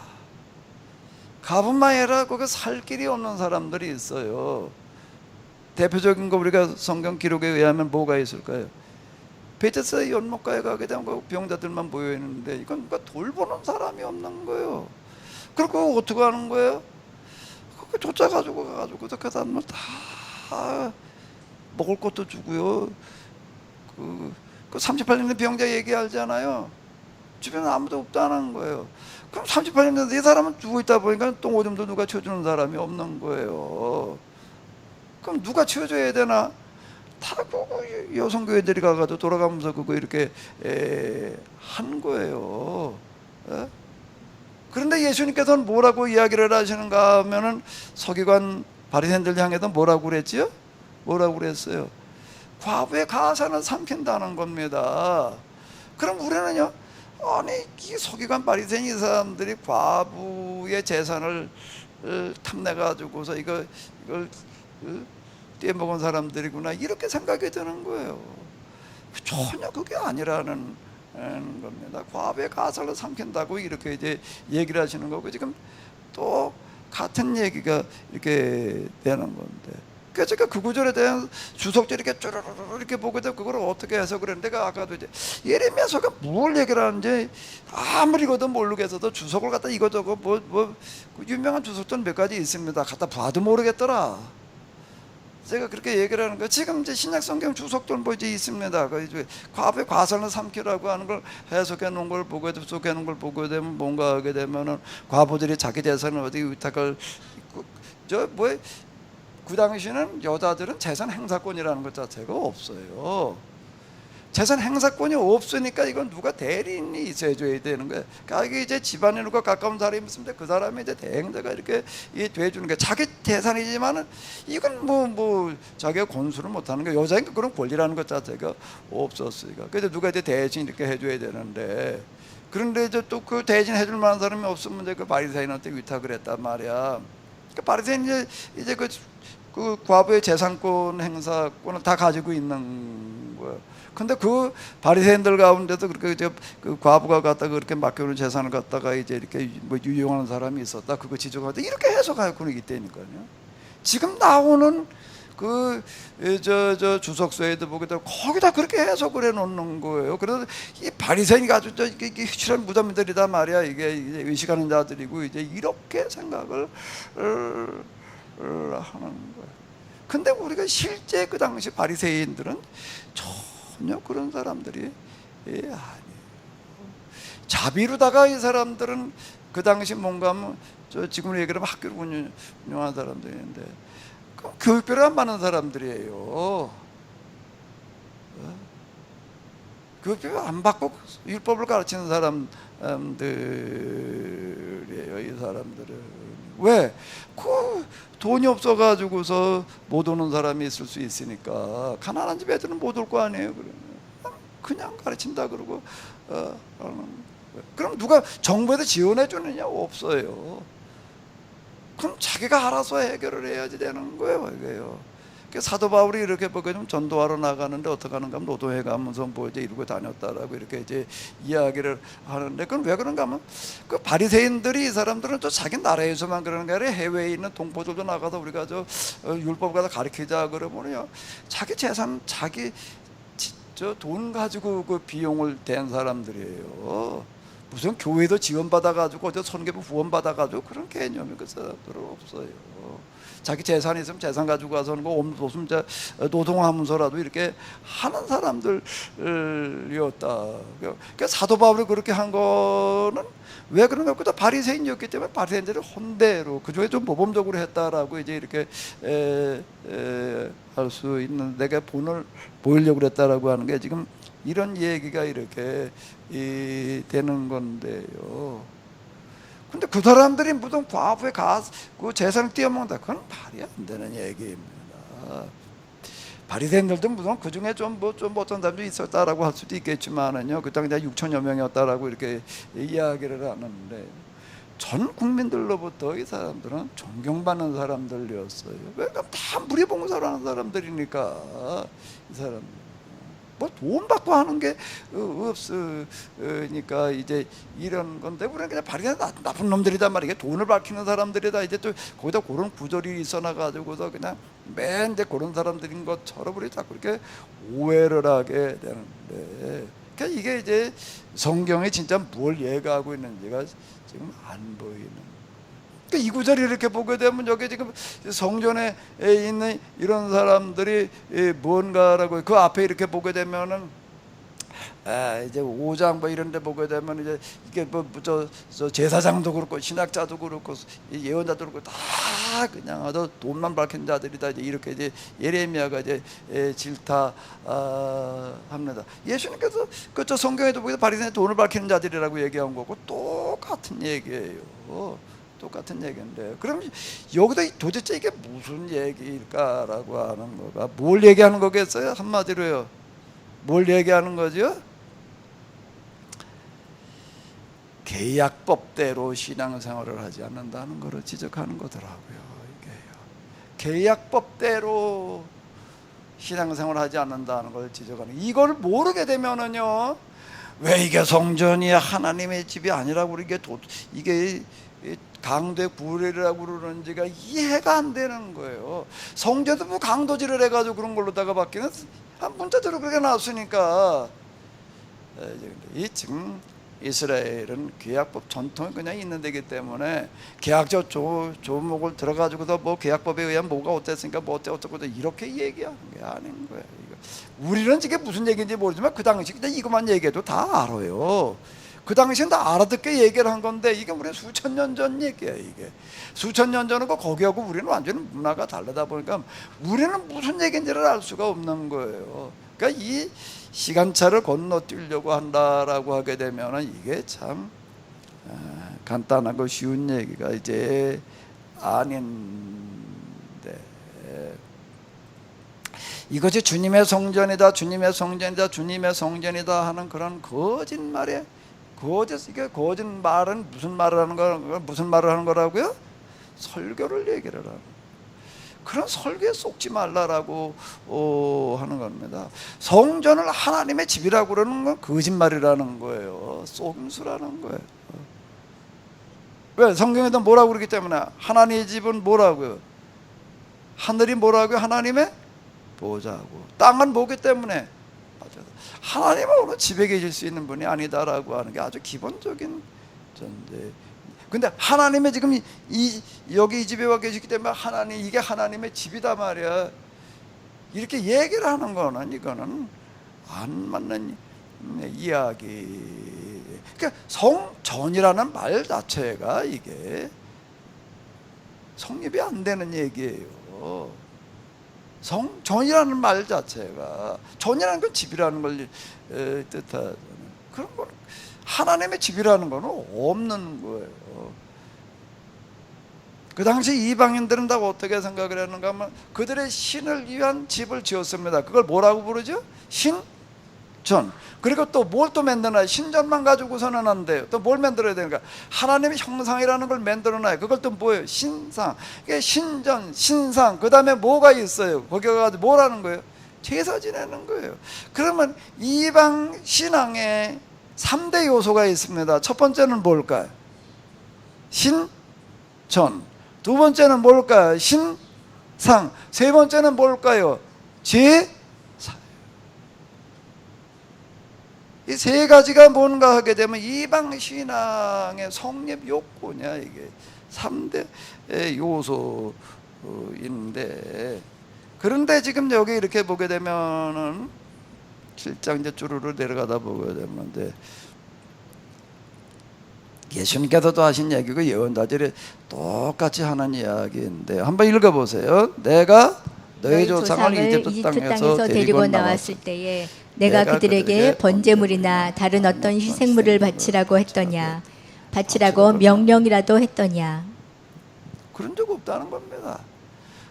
가뿐만 아니라 거기 살 길이 없는 사람들이 있어요. 대표적인 거 우리가 성경 기록에 의하면 뭐가 있을까요? 베데스다 연못가에 가게 되면 병자들만 모여 있는데 이건 누가 돌보는 사람이 없는 거예요. 그리고 어떻게 하는 거예요? 거기 쫓아가지고 가가지고 그 사람을 다 먹을 것도 주고요. 그 38년 병자 얘기 알잖아요. 주변에 아무도 없다는 거예요. 그럼 38년 전에 이 사람은 죽어 있다 보니까 똥오줌도 누가 쳐주는 사람이 없는 거예요. 그럼 누가 쳐줘야 되나? 다 그 여성교회들이 가가지고 돌아가면서 그거 이렇게 한 거예요. 그런데 예수님께서는 뭐라고 이야기를 하시는가 하면은 서기관 바리새인들 향해서 뭐라고 그랬지요? 뭐라고 그랬어요? 과부의 가산을 삼킨다는 겁니다. 그럼 우리는요, 아니 이 서기관 바리새인 이 사람들이 과부의 재산을 탐내가지고서 이걸 떼먹은 사람들이구나 이렇게 생각이 드는 거예요. 전혀 그게 아니라는 겁니다. 과부의 가살을 삼킨다고 이렇게 이제 얘기를 하시는 거고, 지금 또 같은 얘기가 이렇게 되는 건데, 그래서 제가 그 구절에 대한 주석들 이렇게 쭈르르 이렇게 보게 되고 그걸 어떻게 해석을 했는데, 내가 아까도 이제 예레미야서가 뭘 얘기를 하는지 아무리 이것도 모르겠어도 주석을 갖다 이거저거 뭐 유명한 주석들 몇 가지 있습니다. 갖다 봐도 모르겠더라. 제가 그렇게 얘기를 하는 거예요. 지금 이제 신약 성경 주석들 뭐 이제 있습니다. 그 이제 과부의 과선을 삼키라고 하는 걸 해석해 놓은 걸 보고 해석해 놓은 걸 보게 되면 뭔가 하게 되면은 과부들이 자기 재산을 어디 위탁을 그 당시에는 여자들은 재산 행사권이라는 것 자체가 없어요. 재산 행사권이 없으니까 이건 누가 대리인이 있어줘야 되는 거예요. 그러니까 이게 이제 집안인과 가까운 사람이 있으면 그 사람이 이제 대행자가 이렇게 돼주는 거예요. 자기 재산이지만은 이건 뭐 자기가 권수를 못하는 거예요. 여자니까 그런 권리라는 것 자체가 없었으니까. 그래서 누가 이제 대신 이렇게 해줘야 되는데, 그런데 이제 또 그 대신 해줄 만한 사람이 없으면 이제 그 바리새인한테 위탁을 했단 말이야. 그 바리새인 이제 그 과부의 재산권 행사권을 다 가지고 있는 거예요. 근데 그 바리새인들 가운데도 그렇게 이제 그 과부가 갖다가 그렇게 맡겨놓은 재산을 갖다가 이제 이렇게 뭐 유용하는 사람이 있었다, 그거 지적하다, 이렇게 해석하고 그러기 때문이니까요. 지금 나오는 그 저 주석서에도 보게 되면 거기다 그렇게 해석을 해놓는 거예요. 그래서 이 바리새인이 아주 이게 휘칠한 무덤들이다 말이야. 이게 이제 의식하는 자들이고 이제 이렇게 생각을 하는 거예요. 근데 우리가 실제 그 당시 바리새인들은 전혀 그런 사람들이 아니에요. 자비로다가 이 사람들은 그 당시 뭔가 하면 지금 얘기하면 학교를 운영하는 사람들인데 교육비를 안 받는 사람들이에요. 교육비를 안 받고 율법을 가르치는 사람들이에요. 이 사람들은 왜? 그 돈이 없어가지고서 못 오는 사람이 있을 수 있으니까. 가난한 집 애들은 못 올 거 아니에요. 그냥 가르친다 그러고 그럼 누가 정부에서 지원해 주느냐? 없어요. 그럼 자기가 알아서 해결을 해야지 되는 거예요. 이게요. 사도 바울이 이렇게 보게 되면 전도하러 나가는데 어떻게 하는가 하면 노도회 가면서 뭐 이제 이러고 다녔다라고 이렇게 이제 이야기를 하는데, 그건 왜 그런가 하면 그 바리새인들이, 이 사람들은 또 자기 나라에서만 그러는 게 아니라 해외에 있는 동포들도 나가서 우리가 율법 가서 가르치자 그러면요, 자기 재산, 자기 돈 가지고 그 비용을 댄 사람들이에요. 무슨 교회도 지원받아가지고 어디 선교부 후원받아가지고 그런 개념이 그 사람들은 없어요. 자기 재산이 있으면 재산 가지고 가서 하는 거, 없으면 노동하면서라도 이렇게 하는 사람들이었다. 그러니까 사도 바울이 그렇게 한 거는 왜 그런가? 그다 바리새인이었기 때문에 바리새인들이 혼대로 그중에 좀 모범적으로 했다라고 이제 이렇게 할 수 있는, 내가 본을 보이려고 그랬다라고 하는 게 지금 이런 얘기가 이렇게 되는 건데요. 근데 그 사람들이 무슨 과부에 그 재산을 띄어먹는다, 그건 말이 안 되는 얘기입니다. 바리새인들도 무슨 그 중에 좀 어떤 사람도 있었다라고 할 수도 있겠지만은요, 그 당시에 6천여 명이었다라고 이렇게 이야기를 하는데, 전 국민들로부터 이 사람들은 존경받는 사람들이었어요. 왜냐면 다 무리봉사를 하는 사람들이니까. 이 사람들 뭐 돈 받고 하는 게 없으니까 이제 이런 건데, 우리는 그냥 바리새인 나쁜 놈들이다 말이야. 돈을 밝히는 사람들이다. 이제 또 거기다 그런 구절이 있어나 가지고서 그냥 맨 이제 그런 사람들인 것처럼 우리 자꾸 이렇게 오해를 하게 되는데, 그러니까 이게 이제 성경이 진짜 뭘 얘기하고 있는지가 지금 안 보이는. 이 구절이 이렇게 보게 되면 여기 지금 성전에 있는 이런 사람들이 뭔가라고, 그 앞에 이렇게 보게 되면은 이제 5장 뭐 이런 데 보게 되면 이제 이게 저 제사장도 그렇고 신학자도 그렇고 예언자도 그렇고 다 그냥 아주 돈만 밝힌 자들이다, 이제 이렇게 이제 예레미야가 이제 질타합니다. 예수님께서 그저 성경에도 보게 바리새인 돈을 밝히는 자들이라고 얘기한 거고 똑같은 얘기예요. 똑같은 얘기인데, 그럼 여기다 도대체 이게 무슨 얘기일까라고 하는 거가, 뭘 얘기하는 거겠어요? 한마디로요, 뭘 얘기하는 거죠? 계약법대로 신앙생활을 하지 않는다는 것을 지적하는 거더라고요. 이게요, 계약법대로 신앙생활을 하지 않는다는 걸 지적하는, 이걸 모르게 되면은요, 왜 이게 성전이 하나님의 집이 아니라고 이게 강도의 구례라고 그러는지가 이해가 안 되는 거예요. 성전도 뭐 강도질을 해가지고 그런 걸로다가 바뀌는 문자대로 그렇게 나왔으니까. 이 지금 이스라엘은 계약법 전통이 그냥 있는 데기 때문에 계약적 조목을 들어가지고도 뭐 계약법에 의한 뭐가 어땠으니까 뭐 어쩌고 이렇게 얘기하는 게 아닌 거예요. 우리는 이게 무슨 얘기인지 모르지만 그 당시 그냥 이것만 얘기해도 다 알아요. 그 당시엔 다 알아듣게 얘기를 한 건데 이게 우리 수천 년 전 얘기야. 이게 수천 년 전이고 거기하고 우리는 완전히 문화가 다르다 보니까 우리는 무슨 얘기인지를 알 수가 없는 거예요. 그러니까 이 시간차를 건너뛰려고 한다라고 하게 되면은 이게 참 간단하고 쉬운 얘기가 이제 아닌데, 이것이 주님의 성전이다, 주님의 성전이다, 주님의 성전이다 하는 그런 거짓말에 이게 거짓말은 무슨 말을 하는 거라고요? 설교를 얘기를 하는, 그런 설교에 속지 말라라고 하는 겁니다. 성전을 하나님의 집이라고 그러는 건 거짓말이라는 거예요. 속임수라는 거예요. 왜? 성경에도 뭐라고 그러기 때문에. 하나님의 집은 뭐라고요? 하늘이 뭐라고요? 하나님의 보좌고. 땅은 뭐기 때문에? 하나님은 오늘 집에 계실 수 있는 분이 아니다라고 하는 게 아주 기본적인 전제. 근데 하나님의 지금 여기 이 집에 와 계시기 때문에 이게 하나님의 집이다 말이야. 이렇게 얘기를 하는 거는 이거는 안 맞는 이야기. 그러니까 성전이라는 말 자체가 이게 성립이 안 되는 얘기예요. 성전이라는 말 자체가, 전이라는 건 집이라는 걸 뜻하잖아요. 그런 건 하나님의 집이라는 건 없는 거예요. 그 당시 이방인들은 다 어떻게 생각을 했는가 하면 그들의 신을 위한 집을 지었습니다. 그걸 뭐라고 부르죠? 신전. 그리고 또 뭘 또 만드나요? 신전만 가지고서는 안 돼요. 또 뭘 만들어야 되는가? 하나님의 형상이라는 걸 만들어놔요. 그걸 또 뭐예요? 신상. 이게 신전, 신상. 그 다음에 뭐가 있어요? 거기 가서 뭐라는 거예요? 제사 지내는 거예요. 그러면 이방 신앙에 3대 요소가 있습니다. 첫 번째는 뭘까요? 신전. 두 번째는 뭘까요? 신상. 세 번째는 뭘까요? 제사. 이 세 가지가 뭔가 하게 되면 이방 신앙의 성립 요건이야. 이게 3대 요소인데, 그런데 지금 여기 이렇게 보게 되면은 7장 이제 쭈루루 내려가다 보게 되는데, 예수님께서도 하신 얘기고 예언자들이 똑같이 하는 이야기인데 한번 읽어보세요. 내가 너희 조상을 이집트 땅에서 데리고 나왔을 때에 내가 그들에게 번제물이나 다른 어떤 희생물을 바치라고 했더냐, 바치라고 명령이라도 했더냐. 그런 적 없다는 겁니다.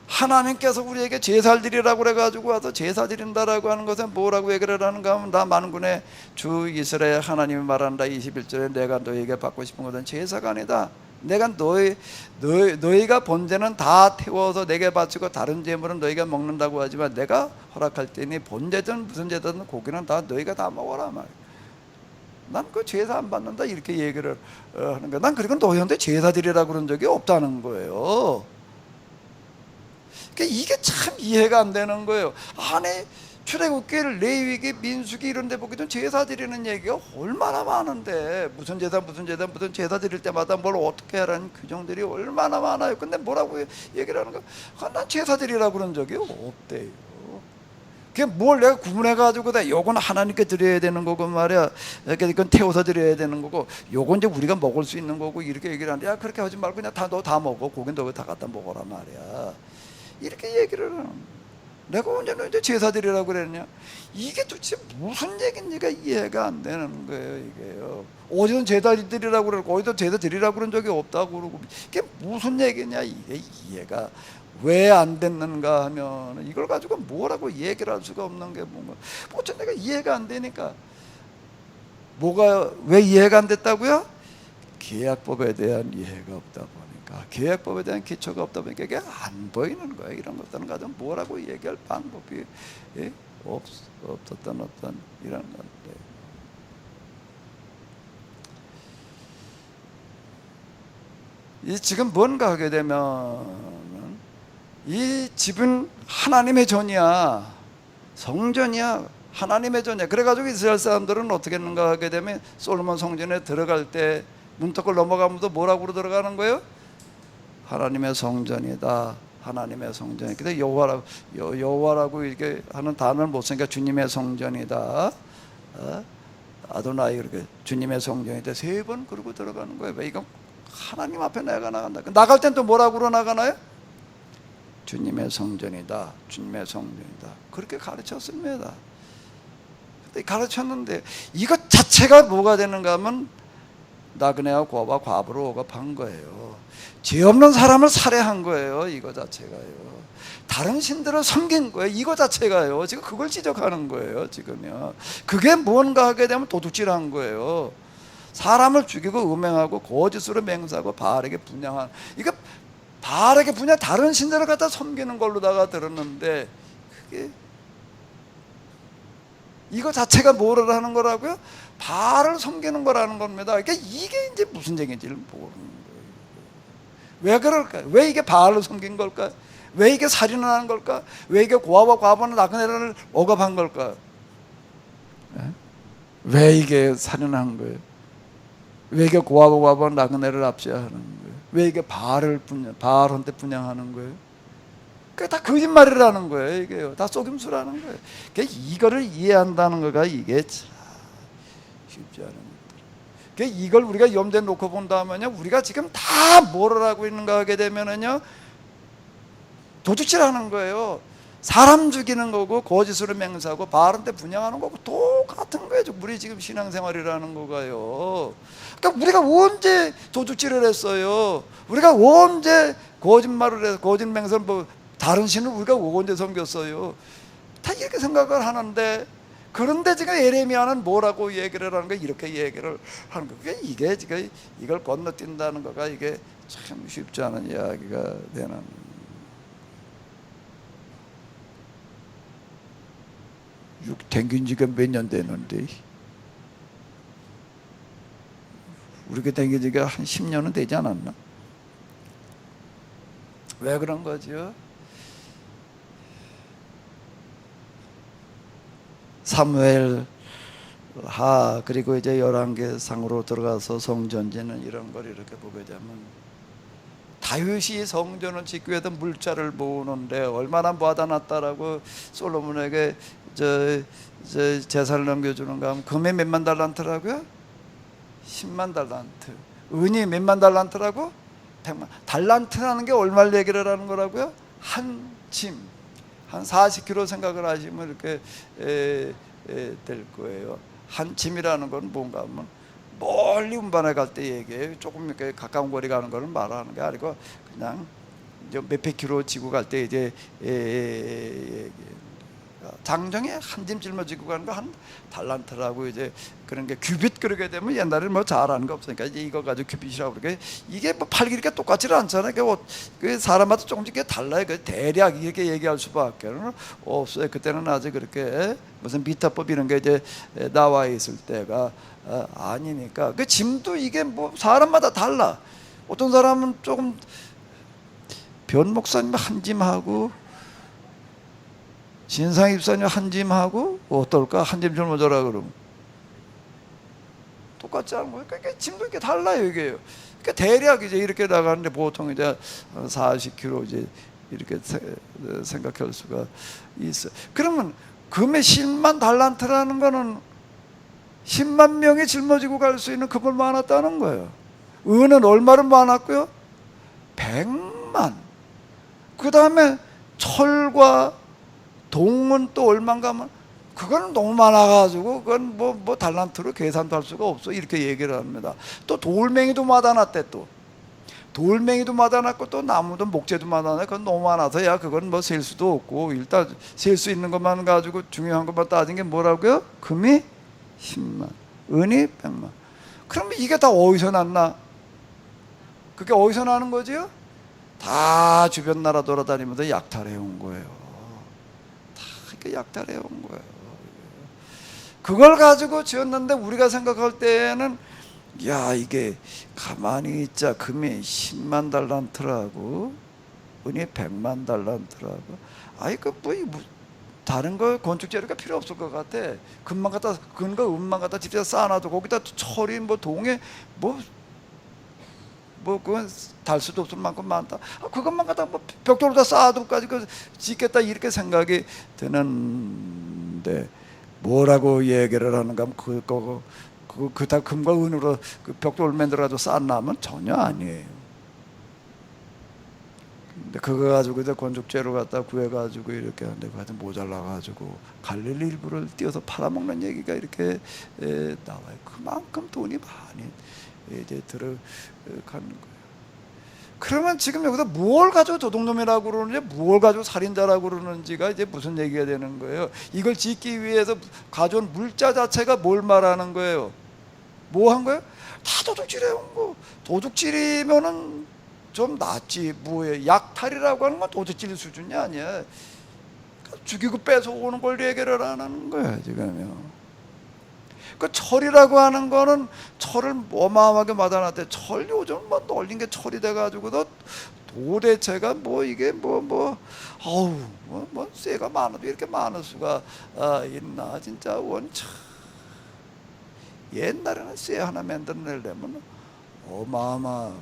하나님께서 우리에게 제사를 드리라고 그래가지고 와서 제사 드린다라고 하는 것은 뭐라고 얘기를 하는가 하면, 나 만군의 주 이스라엘 하나님이 말한다 21절에 내가 너희에게 받고 싶은 것은 제사가 아니다. 내가 너희가 번제는 다 태워서 내게 바치고 다른 제물은 너희가 먹는다고 하지만 내가 허락할 때니 번제든 무슨 제든 고기는 다 너희가 다 먹어라 말이야. 난 그 제사 안 받는다 이렇게 얘기를 하는 거야. 난 그리고 너희한테 제사 드리라고 그런 적이 없다는 거예요. 그러니까 이게 참 이해가 안 되는 거예요. 아니, 출애굽기, 레위기, 민수기 이런 데 보게 되면 제사 드리는 얘기가 얼마나 많은데, 무슨 제사 드릴 때마다 뭘 어떻게 하라는 규정들이 얼마나 많아요. 근데 뭐라고 얘기를 하는 거야? 난 제사 드리라고 그런 적이 없대요. 그게 뭘 내가 구분해가지고 요건 하나님께 드려야 되는 거고 말이야, 이건 태워서 드려야 되는 거고, 요건 이제 우리가 먹을 수 있는 거고, 이렇게 얘기를 하는데, 야 그렇게 하지 말고 그냥 너 다 먹어. 고기는 너 다 갖다 먹어라 말이야. 이렇게 얘기를 하는 거야. 내가 언제 너희한테 제사 드리라고 그랬냐? 이게 도대체 무슨 얘기인지가 이해가 안 되는 거예요. 이게요. 어디든 제사 드리라고 그러고 어디든 제사 드리라고 그런 적이 없다고 그러고, 이게 무슨 얘기냐? 이게 이해가 왜 안 됐는가 하면, 이걸 가지고 뭐라고 얘기를 할 수가 없는 게 뭔가, 어쨌든 내가 이해가 안 되니까. 뭐가 왜 이해가 안 됐다고요? 계약법에 대한 이해가 없다 보니까, 계약법에 대한 기초가 없다 보니까 이게 안 보이는 거예요. 이런 것들은 가지고 뭐라고 얘기할 방법이 없었던 어떤 이런 건데, 이 지금 뭔가 하게 되면 이 집은 하나님의 전이야, 성전이야, 하나님의 전에. 그래가지고 이스라엘 사람들은 어떻게 했는가 하게 되면 솔로몬 성전에 들어갈 때 문턱을 넘어가면서 뭐라고 들어가는 거예요? 하나님의 성전이다. 하나님의 성전이. 근데 여호와라고 이렇게 하는 단어를 못 쓰니까 주님의 성전이다. 아도나이 그렇게 주님의 성전이다. 3번 그러고 들어가는 거예요. 왜? 이건 하나님 앞에 내가 나간다. 나갈 땐 또 뭐라고 나가나요? 주님의 성전이다. 주님의 성전이다. 그렇게 가르쳤습니다. 근데 가르쳤는데 이것 자체가 뭐가 되는가 하면 나그네와 고아와 과부로 억압한 거예요. 죄 없는 사람을 살해한 거예요. 이거 자체가요. 다른 신들을 섬긴 거예요. 이거 자체가요. 지금 그걸 지적하는 거예요. 지금요. 그게 뭔가 하게 되면 도둑질한 거예요. 사람을 죽이고 음행하고 거짓으로 맹세하고 바알에게 분향한, 이거 바알에게 분향, 다른 신들을 갖다 섬기는 걸로다가 들었는데 그게 이거 자체가 뭐를 하는 거라고요? 바알을 섬기는 거라는 겁니다. 그러니까 이게 이제 무슨 얘기인지를 모르는 거예요. 왜 그럴까요? 왜 이게 바알을 섬긴 걸까요? 왜 이게 살인을 하는 걸까? 왜 이게 고아와 과부는 나그네를 억압한 걸까? 왜 이게 살인한 거예요? 왜 이게 고아와 과부는 나그네를 압제하는 거예요? 왜 이게 바알한테 분향하는 거예요? 그게 다 거짓말이라는 거예요. 이게요. 다 속임수라는 거예요. 그러니까 이거를 이해한다는 거가 이게 참 쉽지 않은 거예요. 그러니까 이걸 우리가 염두에 놓고 본다면요, 우리가 지금 다 뭐를 하고 있는가 하게 되면은요, 도둑질하는 거예요. 사람 죽이는 거고 거짓으로 맹세하고 바알한테 분향하는 거고 똑같은 거예요. 우리 지금 신앙생활이라는 거가요. 그러니까 우리가 언제 도둑질을 했어요? 우리가 언제 거짓말을 해서 거짓 맹세를 뭐 다른 신을 우리가 언제 섬겼어요? 다 이렇게 생각을 하는데, 그런데 지금 예레미야는 뭐라고 얘기를 하는 거야? 이렇게 얘기를 하는 거야. 이게 지금 이걸 건너뛴다는 거가 이게 참 쉽지 않은 이야기가 되는. 댕긴 지가 몇 년 됐는데, 우리가 댕긴 지가 한 10년은 되지 않았나? 왜 그런 거죠? 사무엘 하 그리고 이제 11개상으로 들어가서 성전지는 이런 걸 이렇게 보게 되면, 다윗이 성전을 짓기 위해서 물자를 모으는데 얼마나 모아다 놨다라고 솔로몬에게 제사를 넘겨주는가 하면 금이 몇만 달란트라고요? 10만 달란트. 은이 몇만 달란트라고? 100만. 달란트라는 게 얼마를 얘기를 하는 거라고요? 한 짐, 한 40kg 생각을 하시면 이렇게 될 거예요. 한 짐이라는 건 뭔가 하면 멀리 운반해 갈 때 얘기해요. 조금 이렇게 가까운 거리 가는 거는 말하는 게 아니고 그냥 몇백 킬로 지고 갈 때 이제 장정에 한 짐 짊어지고 가는 거 한 달란트라고, 이제 그런 게 규빗 그러게 되면 옛날에 뭐 잘하는 거 없으니까 이제 이거 가지고 규빗이라고 그러게. 이게 뭐 팔기니까 똑같지는 않잖아요. 그 사람마다 조금씩 달라요. 그 대략 이렇게 얘기할 수밖에 없어요. 그때는 아직 그렇게 무슨 미터법 이런 게 이제 나와 있을 때가 아니니까. 그 짐도 이게 뭐 사람마다 달라. 어떤 사람은 조금 변 목사님 한 짐하고 진상 입사님 한 짐하고 어떨까? 한 짐 짊어져라 그러면 똑같지 않은 거예요. 그러니까 짐도 이렇게 달라요, 이게요. 그러니까 대략 이제 이렇게 나가는데 보통 이제 40kg 이제 이렇게 생각할 수가 있어요. 그러면 금의 10만 달란트라는 거는 10만 명이 짊어지고 갈 수 있는 금을 모아놨다는 거예요. 은은 얼마를 모아놨고요? 100만. 그 다음에 철과 동은 또 얼마인가 하면 그거는 너무 많아가지고 그건 뭐 달란트로 계산도 할 수가 없어, 이렇게 얘기를 합니다. 또 돌멩이도 마다놨대. 또 돌멩이도 마다놨고 또 나무도 목재도 마다놨고, 그건 너무 많아서 야 그건 뭐 셀 수도 없고, 일단 셀 수 있는 것만 가지고 중요한 것만 따진 게 뭐라고요? 금이 10만, 은이 100만. 그러면 이게 다 어디서 났나? 그게 어디서 나는 거지요? 다 주변 나라 돌아다니면서 약탈해 온 거예요. 약탈해 온 거예요. 그걸 가지고 지었는데 우리가 생각할 때는 야 이게 가만히 있자, 금이 10만 달란트라고 은이 100만 달란트라고, 아이 그 다른 거 건축 재료가 필요 없을 것 같아. 금만 갖다 근거 은만 갖다 집에서 쌓아놔도 거기다 철이 뭐 동에 뭐 그건 달 수도 없을 만큼 많다. 그것만 갖다 뭐 벽돌에다 쌓아도까지 그 짓겠다 이렇게 생각이 드는데 뭐라고 얘기를 하는가 하면 그다 금과 은으로 그 벽돌 만들어가지고 쌓아놓으면 전혀 아니에요. 근데 그거 가지고 이제 건축재료 갖다 구해가지고 이렇게 하는데 그거 하여튼 모자라가지고 갈릴리 일부를 띄어서 팔아먹는 얘기가 이렇게 나와요. 그만큼 돈이 많이 이제 들어가는 거예요. 그러면 지금 여기서 뭘 가지고 도둑놈이라고 그러는지 뭘 가지고 살인자라고 그러는지가 이제 무슨 얘기가 되는 거예요. 이걸 짓기 위해서 가져온 물자 자체가 뭘 말하는 거예요. 뭐 한 거예요? 다 도둑질해온 거. 도둑질이면은 좀 낫지. 뭐예요? 약탈이라고 하는 건 도둑질 수준이 아니야. 죽이고 뺏어오는 걸 얘기를 안 하는 거야 지금요. 그 철이라고 하는 거는 철을 어마어마하게 맞아놨대. 철 요즘 뭐 널린 게 철이 돼가지고 도대체가 뭐 이게 아우 뭐 쇠가 많아도 이렇게 많을 수가 있나 진짜 원차. 옛날에는 쇠 하나 만들어내려면 어마어마하게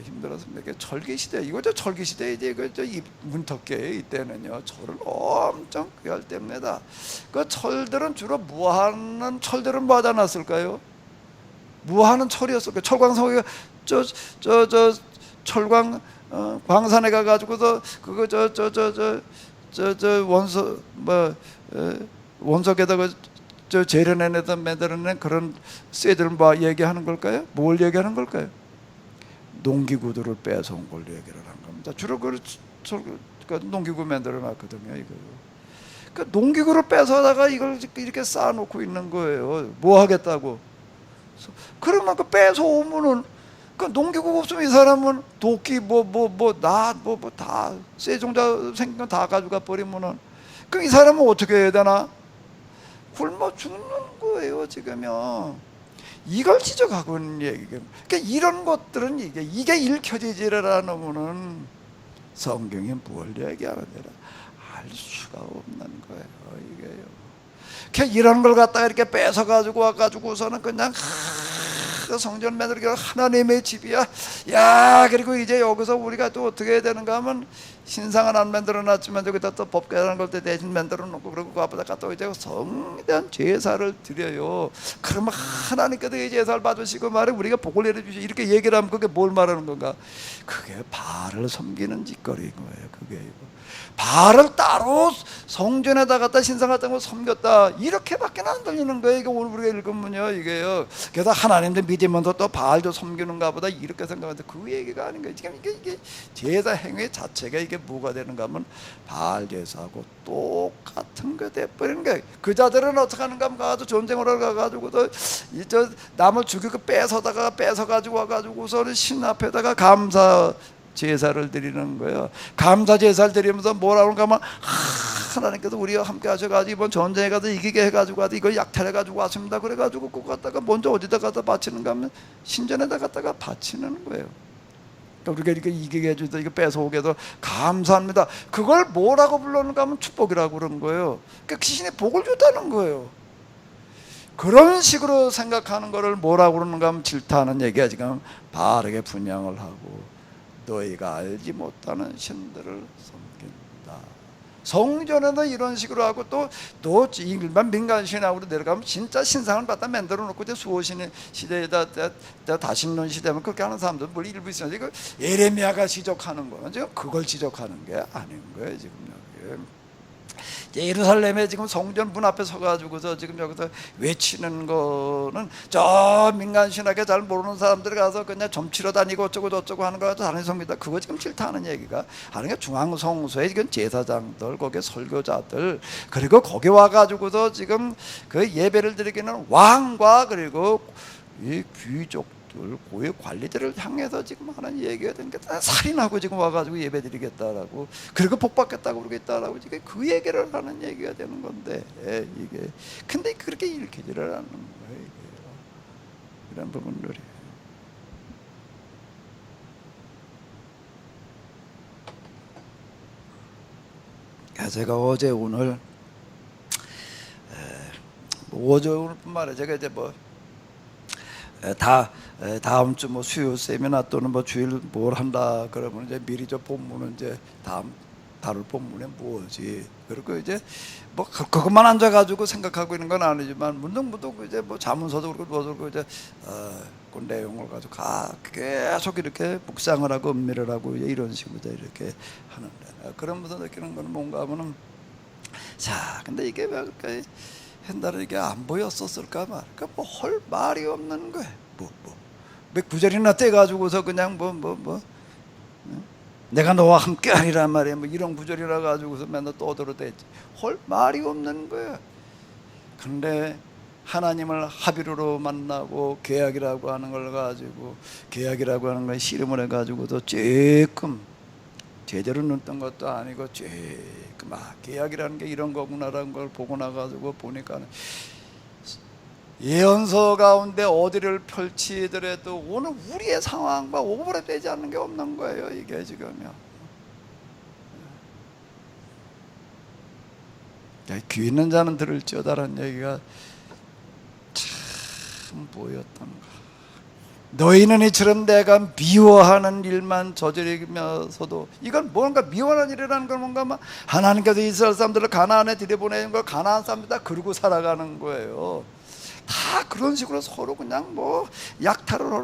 힘들었습니다. 이게 철기 시대, 이거 저 철기 시대 이제 저 문턱계 이때는요 철은 엄청 귀할 때입니다. 그 철들은 주로 무하는 철들은 뭐 하다 놨을까요? 무하는 철이었을까요? 철광석이 저 철광 광산에 가가지고서 그거 원소 원석에다가 저 재련해내다 만들어낸 그런 쇠들 뭐 얘기하는 걸까요? 뭘 얘기하는 걸까요? 농기구들을 뺏어온 걸 얘기를 한 겁니다. 주로 그 농기구 만들어 놨거든요. 이거. 그 농기구를 뺏어다가 이걸 이렇게 쌓아놓고 있는 거예요. 뭐 하겠다고? 그러면 그 뺏어오면은 그 농기구가 없으면 이 사람은 도끼 다 쇠종자 생긴 거 다 가져가 버리면은 그 이 사람은 어떻게 해야 되나? 굶어 죽는 거예요 지금요. 이걸 지적하고 있는 얘기예요. 그러니까 이런 것들은 이게 읽혀지지를 않으면은 성경이 뭘 얘기하는지를 알 수가 없는 거예요. 이게요. 그러니까 이런 걸 갖다가 이렇게 뺏어 가지고 와가지고서는 그냥 성전 만들기로 하나님의 집이야. 야 그리고 이제 여기서 우리가 또 어떻게 해야 되는가 하면 신상은 안 만들어 놨지만 여기다 또 법궤라는 걸 때 대신 만들어 놓고 그리고 그 앞에다 갖다 이제 성대한 제사를 드려요. 그러면 하나님께서 이 제사를 받으시고 말해 우리가 복을 내려주시 이렇게 얘기를 하면 그게 뭘 말하는 건가? 그게 바알을 섬기는 짓거리인 거예요. 그게 바알을 따로 성전에다 갖다 신상 같은 거 섬겼다 이렇게밖에 안 들리는 거예요. 이게 오늘 우리가 읽으면요 이게요. 그래서 하나님도 믿으면서 또 바알도 섬기는가 보다 이렇게 생각하는데 그 얘기가 아닌 거예요. 지금 이게 제사 행위 자체가 이게 뭐가 되는가 하면 바알 제사하고 똑같은 거 돼버리는 거예요. 그 자들은 어떻게 하는가 하면 가서 전쟁을 하러 가가지고도 저 남을 죽이고 뺏어가지고 와가지고서 신 앞에다가 감사 제사를 드리는 거예요. 감사 제사를 드리면서 뭐라고 하면 하나님께서 우리와 함께 하셔가지고 이번 전쟁에 가서 이기게 해가지고 이걸 약탈해가지고 왔습니다. 그래가지고 그거 갖다가 먼저 어디다 갖다 바치는가 하면 신전에다 갖다가 바치는 거예요. 그러니까 우리가 이렇게 이기게 해주셔서 이거 뺏어오게 해서 감사합니다. 그걸 뭐라고 불렀는가 하면 축복이라고 그런 거예요. 그러니까 신이 복을 줬다는 거예요. 그런 식으로 생각하는 거를 뭐라고 그러는가 하면 질타하는 얘기야. 지금 바르게 분양을 하고 너희가 알지 못하는 신들을 섬긴다. 성전에도 이런 식으로 하고 또 일반 민간 신학으로 내려가면 진짜 신상을 갖다 만들어 놓고 이제 수호신 시대에다 다신론 시대면 그렇게 하는 사람들 뭘 일부 있어요. 이거 예레미야가 지적하는 거는 지금 그걸 지적하는 게 아닌 거예요. 지금 여기. 예루살렘에 지금 성전 문 앞에 서가지고서 지금 여기서 외치는 거는 저 민간 신학에 잘 모르는 사람들이 가서 그냥 점 치러 다니고 어쩌고 저쩌고 하는 거 가지고 다른 성입니다. 그거 지금 싫다는 얘기가 하는 게 중앙성소에 지금 제사장들 거기 설교자들 그리고 거기 와가지고서 지금 그 예배를 드리기는 왕과 그리고 이 귀족 고위 관리들을 향해서 지금 하는 얘기가 되는 게 살인하고 지금 와가지고 예배드리겠다라고 그리고 복받겠다고 그러겠다라고 지금 그 얘기를 하는 얘기가 되는 건데 이게 근데 그렇게 읽히지를 않는 거예요. 이런 부분들이 제가 어제 오늘 어제 오늘뿐만 아니라 제가 이제 다음 주 수요 세미나 또는 주일 뭘 한다 그러면 이제 미리 저 본문은 이제 다룰 본문에 뭐지, 그리고 이제 그것만 앉아가지고 생각하고 있는 건 아니지만 문득 이제 자문서도 그렇고 뭐도 그렇고 이제 그 내용을 가지고 계속 이렇게 묵상을 하고 음미를 하고 이런 식으로 이렇게 하는데, 그러면서 느끼는 건 뭔가 하면은, 자 근데 이게 왜 그렇게 옛날에 이게 안 보였었을까 말. 그러니까 할 말이 없는 거야. 몇 구절이나 떼가지고서 그냥 내가 너와 함께하리란 말이야. 이런 구절이라 가지고서 맨날 떠들어대지. 할 말이 없는 거야. 근데 하나님을 합의로 만나고 계약이라고 하는 걸 가지고, 계약이라고 하는 걸 씨름을 해가지고도 조금 제대로 눈뜬 것도 아니고 조금 계약이라는 게 이런 거구나라는 걸 보고 나가지고 보니까 예언서 가운데 어디를 펼치더라도 오늘 우리의 상황과 오버랩되지 않는 게 없는 거예요. 이게 지금요. 귀 있는 자는 들을지어다라는 얘기가 참 보였던가. 너희는 이처럼 내가 미워하는 일만 저지르면서도, 이건 뭔가 미워하는 일이라는 건 뭔가 하나님께서 이스라엘 사람들을 가나안에 들여보내는 걸 가나안 사람들 다 그러고 살아가는 거예요. 다 그런 식으로 서로 그냥 약탈을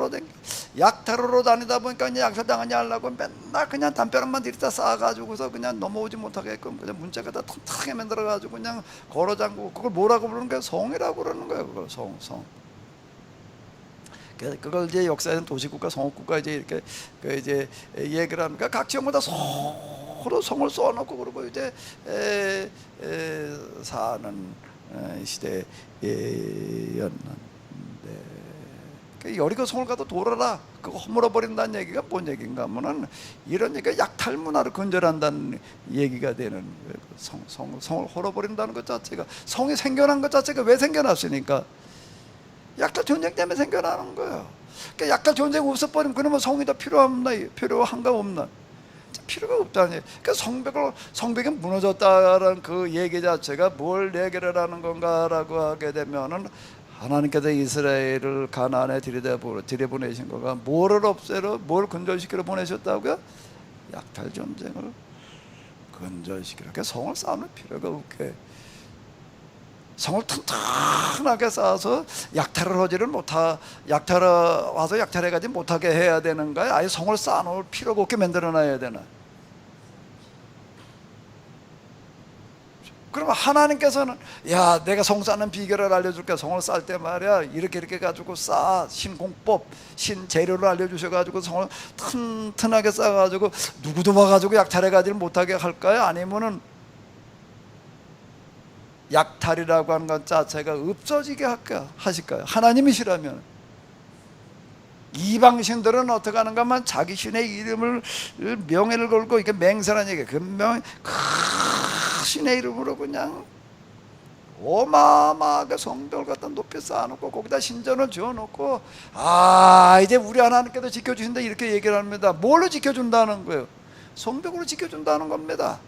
다니다 보니까 이제 약탈당하냐 하려고 맨날 그냥 담벼락만 들이다 쌓아가지고서 그냥 넘어오지 못하게끔 그냥 문짝에다 튼튼하게 만들어가지고 그냥 걸어 잠그고, 그걸 뭐라고 부르는 거예요? 성이라고 그러는 거예요. 그걸 성. 그걸 이제 역사에서는 도시국가, 성읍국가 이제 이렇게 이제 얘기를 합니까? 각 지역마다 서로 성을 써놓고 그러고 이제 사는 시대였는데, 여리고 성을 가도 돌아라, 그거 허물어 버린다는 얘기가 뭔 얘기인가 하면은 이런 얘기가 약탈 문화를 근절한다는 얘기가 되는 거예요. 성을 헐어버린다는 것 자체가, 성이 생겨난 것 자체가 왜 생겨났으니까 약탈 전쟁 때문에 생겨나는 거예요. 그러니까 약탈 전쟁 없어버리면 그러면 성이 더 필요한가 없나? 필요가 없다니. 그러니까 성벽이 무너졌다라는 그 얘기 자체가 뭘 얘기를 하는 건가라고 하게 되면은, 하나님께서 이스라엘을 가나안에 들여보내신 거가 뭐를 없애러, 뭘 근절시키러 보내셨다고요? 약탈 전쟁을 근절시키러. 그러니까 성을 쌓는 필요가 없게, 성을 튼튼하게 쌓아서 약탈을 와서 약탈해가지 못하게 해야 되는 거야? 아예 성을 쌓아놓을 필요가 없게 만들어놔야 되나? 그러면 하나님께서는, 야, 내가 성 쌓는 비결을 알려줄게. 성을 쌓을 때 말이야, 이렇게 가지고 쌓아. 신공법, 신재료를 알려주셔가지고 성을 튼튼하게 쌓아가지고 누구도 와가지고 약탈해가지 못하게 할까요? 아니면은 약탈이라고 하는 것 자체가 없어지게 하실까요? 하나님이시라면. 이방신들은 어떻게 하는가 하면 자기 신의 이름을, 명예를 걸고 이게 맹세라는 얘기예요. 그 신의 이름으로 그냥 어마어마하게 성벽을 갖다 높이 쌓아놓고 거기다 신전을 지어놓고, 이제 우리 하나님께서 지켜주신다 이렇게 얘기를 합니다. 뭘로 지켜준다는 거예요? 성벽으로 지켜준다는 겁니다.